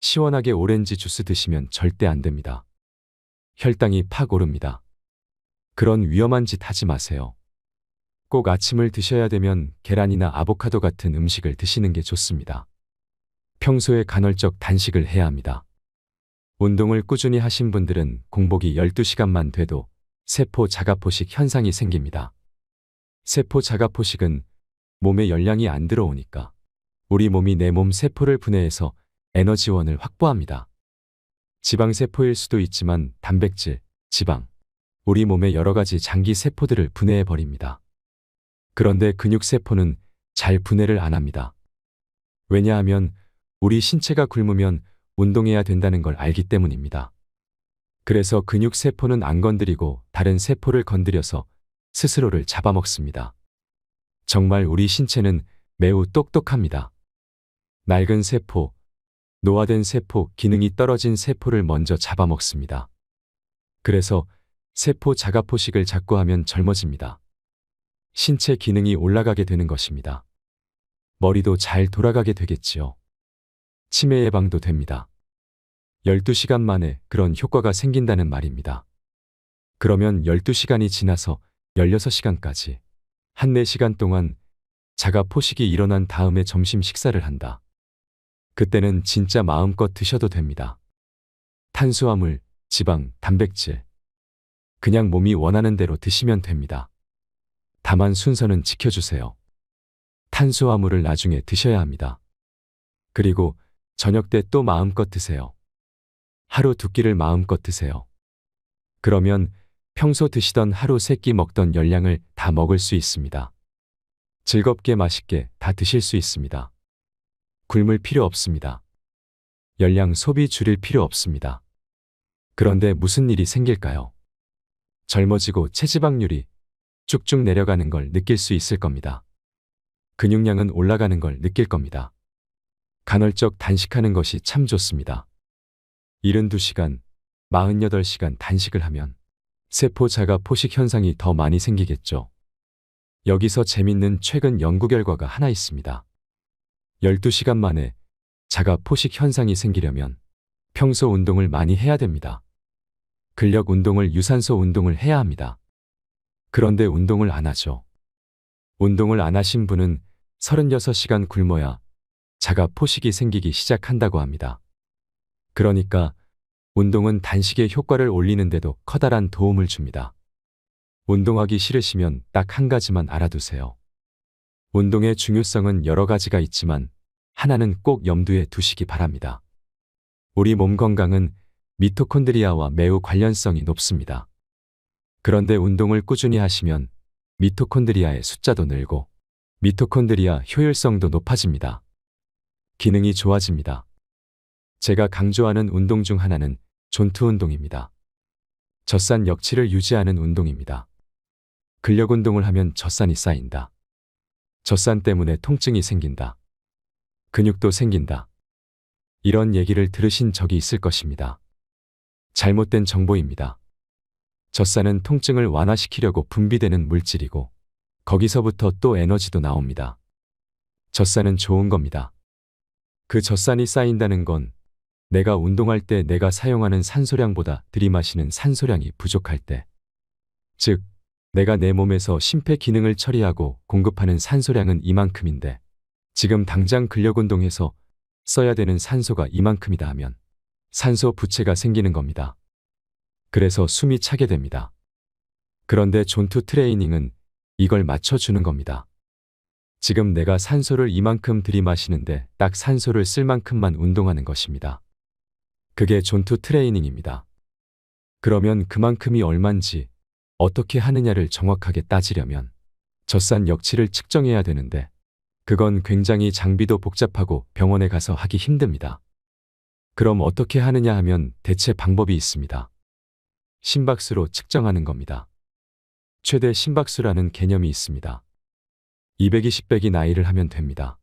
시원하게 오렌지 주스 드시면 절대 안 됩니다. 혈당이 팍 오릅니다. 그런 위험한 짓 하지 마세요. 꼭 아침을 드셔야 되면 계란이나 아보카도 같은 음식을 드시는 게 좋습니다. 평소에 간헐적 단식을 해야 합니다. 운동을 꾸준히 하신 분들은 공복이 12시간만 돼도 세포 자가포식 현상이 생깁니다. 세포 자가포식은 몸에 열량이 안 들어오니까 우리 몸이 내 몸 세포를 분해해서 에너지원을 확보합니다. 지방세포일 수도 있지만 단백질, 지방, 우리 몸의 여러 가지 장기 세포들을 분해해 버립니다. 그런데 근육세포는 잘 분해를 안 합니다. 왜냐하면 우리 신체가 굶으면 운동해야 된다는 걸 알기 때문입니다. 그래서 근육세포는 안 건드리고 다른 세포를 건드려서 스스로를 잡아먹습니다. 정말 우리 신체는 매우 똑똑합니다. 낡은 세포, 노화된 세포, 기능이 떨어진 세포를 먼저 잡아먹습니다. 그래서 세포 자가포식을 자꾸 하면 젊어집니다. 신체 기능이 올라가게 되는 것입니다. 머리도 잘 돌아가게 되겠지요. 치매 예방도 됩니다. 12시간 만에 그런 효과가 생긴다는 말입니다. 그러면 12시간이 지나서 16시간까지 한 4시간 동안 자가 포식이 일어난 다음에 점심 식사를 한다. 그때는 진짜 마음껏 드셔도 됩니다. 탄수화물, 지방, 단백질. 그냥 몸이 원하는 대로 드시면 됩니다. 다만 순서는 지켜주세요. 탄수화물을 나중에 드셔야 합니다. 그리고 저녁 때 또 마음껏 드세요. 하루 2끼를 마음껏 드세요. 그러면 평소 드시던 하루 3끼 먹던 열량을 다 먹을 수 있습니다. 즐겁게 맛있게 다 드실 수 있습니다. 굶을 필요 없습니다. 열량 소비 줄일 필요 없습니다. 그런데 무슨 일이 생길까요? 젊어지고 체지방률이 쭉쭉 내려가는 걸 느낄 수 있을 겁니다. 근육량은 올라가는 걸 느낄 겁니다. 간헐적 단식하는 것이 참 좋습니다. 72시간, 48시간 단식을 하면 세포 자가 포식 현상이 더 많이 생기겠죠. 여기서 재밌는 최근 연구 결과가 하나 있습니다. 12시간 만에 자가 포식 현상이 생기려면 평소 운동을 많이 해야 됩니다. 근력 운동을 유산소 운동을 해야 합니다. 그런데 운동을 안 하죠. 운동을 안 하신 분은 36시간 굶어야 자가 포식이 생기기 시작한다고 합니다. 그러니까 운동은 단식의 효과를 올리는데도 커다란 도움을 줍니다. 운동하기 싫으시면 딱 한 가지만 알아두세요. 운동의 중요성은 여러 가지가 있지만 하나는 꼭 염두에 두시기 바랍니다. 우리 몸 건강은 미토콘드리아와 매우 관련성이 높습니다. 그런데 운동을 꾸준히 하시면 미토콘드리아의 숫자도 늘고 미토콘드리아 효율성도 높아집니다. 기능이 좋아집니다. 제가 강조하는 운동 중 하나는 존투 운동입니다. 젖산 역치를 유지하는 운동입니다. 근력 운동을 하면 젖산이 쌓인다. 젖산 때문에 통증이 생긴다. 근육도 생긴다. 이런 얘기를 들으신 적이 있을 것입니다. 잘못된 정보입니다. 젖산은 통증을 완화시키려고 분비되는 물질이고 거기서부터 또 에너지도 나옵니다. 젖산은 좋은 겁니다. 그 젖산이 쌓인다는 건 내가 운동할 때 내가 사용하는 산소량보다 들이마시는 산소량이 부족할 때, 즉 내가 내 몸에서 심폐 기능을 처리하고 공급하는 산소량은 이만큼인데 지금 당장 근력 운동해서 써야 되는 산소가 이만큼이다 하면 산소 부채가 생기는 겁니다. 그래서 숨이 차게 됩니다. 그런데 존투 트레이닝은 이걸 맞춰주는 겁니다. 지금 내가 산소를 이만큼 들이마시는데 딱 산소를 쓸 만큼만 운동하는 것입니다. 그게 존투 트레이닝입니다. 그러면 그만큼이 얼만지 어떻게 하느냐를 정확하게 따지려면 젖산 역치를 측정해야 되는데 그건 굉장히 장비도 복잡하고 병원에 가서 하기 힘듭니다. 그럼 어떻게 하느냐 하면 대체 방법이 있습니다. 심박수로 측정하는 겁니다. 최대 심박수라는 개념이 있습니다. 220배기 나이를 하면 됩니다.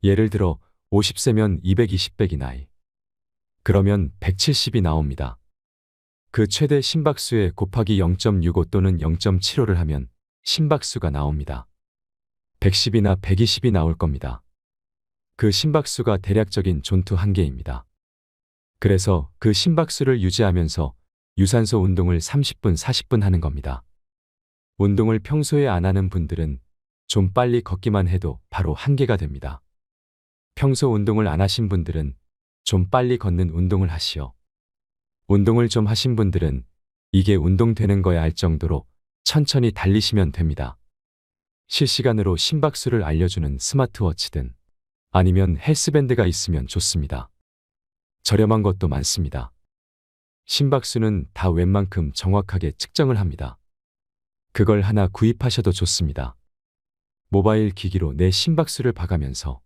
예를 들어 50세면 220배기 나이. 그러면 170이 나옵니다. 그 최대 심박수에 곱하기 0.65 또는 0.75를 하면 심박수가 나옵니다. 110이나 120이 나올 겁니다. 그 심박수가 대략적인 존투 한계입니다. 그래서 그 심박수를 유지하면서 유산소 운동을 30분, 40분 하는 겁니다. 운동을 평소에 안 하는 분들은 좀 빨리 걷기만 해도 바로 한계가 됩니다. 평소 운동을 안 하신 분들은 좀 빨리 걷는 운동을 하시오. 운동을 좀 하신 분들은 이게 운동되는 거야 할 정도로 천천히 달리시면 됩니다. 실시간으로 심박수를 알려주는 스마트워치든 아니면 헬스밴드가 있으면 좋습니다. 저렴한 것도 많습니다. 심박수는 다 웬만큼 정확하게 측정을 합니다. 그걸 하나 구입하셔도 좋습니다. 모바일 기기로 내 심박수를 봐가면서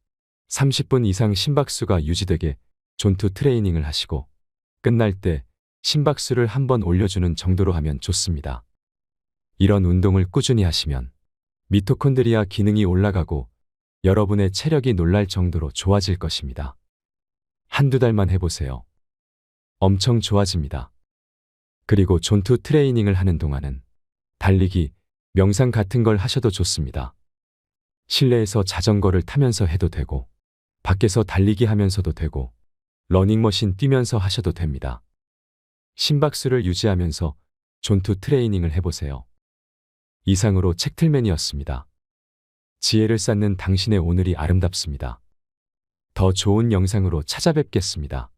30분 이상 심박수가 유지되게 존투 트레이닝을 하시고 끝날 때 심박수를 한번 올려주는 정도로 하면 좋습니다. 이런 운동을 꾸준히 하시면 미토콘드리아 기능이 올라가고 여러분의 체력이 놀랄 정도로 좋아질 것입니다. 한두 달만 해보세요. 엄청 좋아집니다. 그리고 존투 트레이닝을 하는 동안은 달리기, 명상 같은 걸 하셔도 좋습니다. 실내에서 자전거를 타면서 해도 되고 밖에서 달리기 하면서도 되고 러닝머신 뛰면서 하셔도 됩니다. 심박수를 유지하면서 존투 트레이닝을 해보세요. 이상으로 책틀맨이었습니다. 지혜를 쌓는 당신의 오늘이 아름답습니다. 더 좋은 영상으로 찾아뵙겠습니다.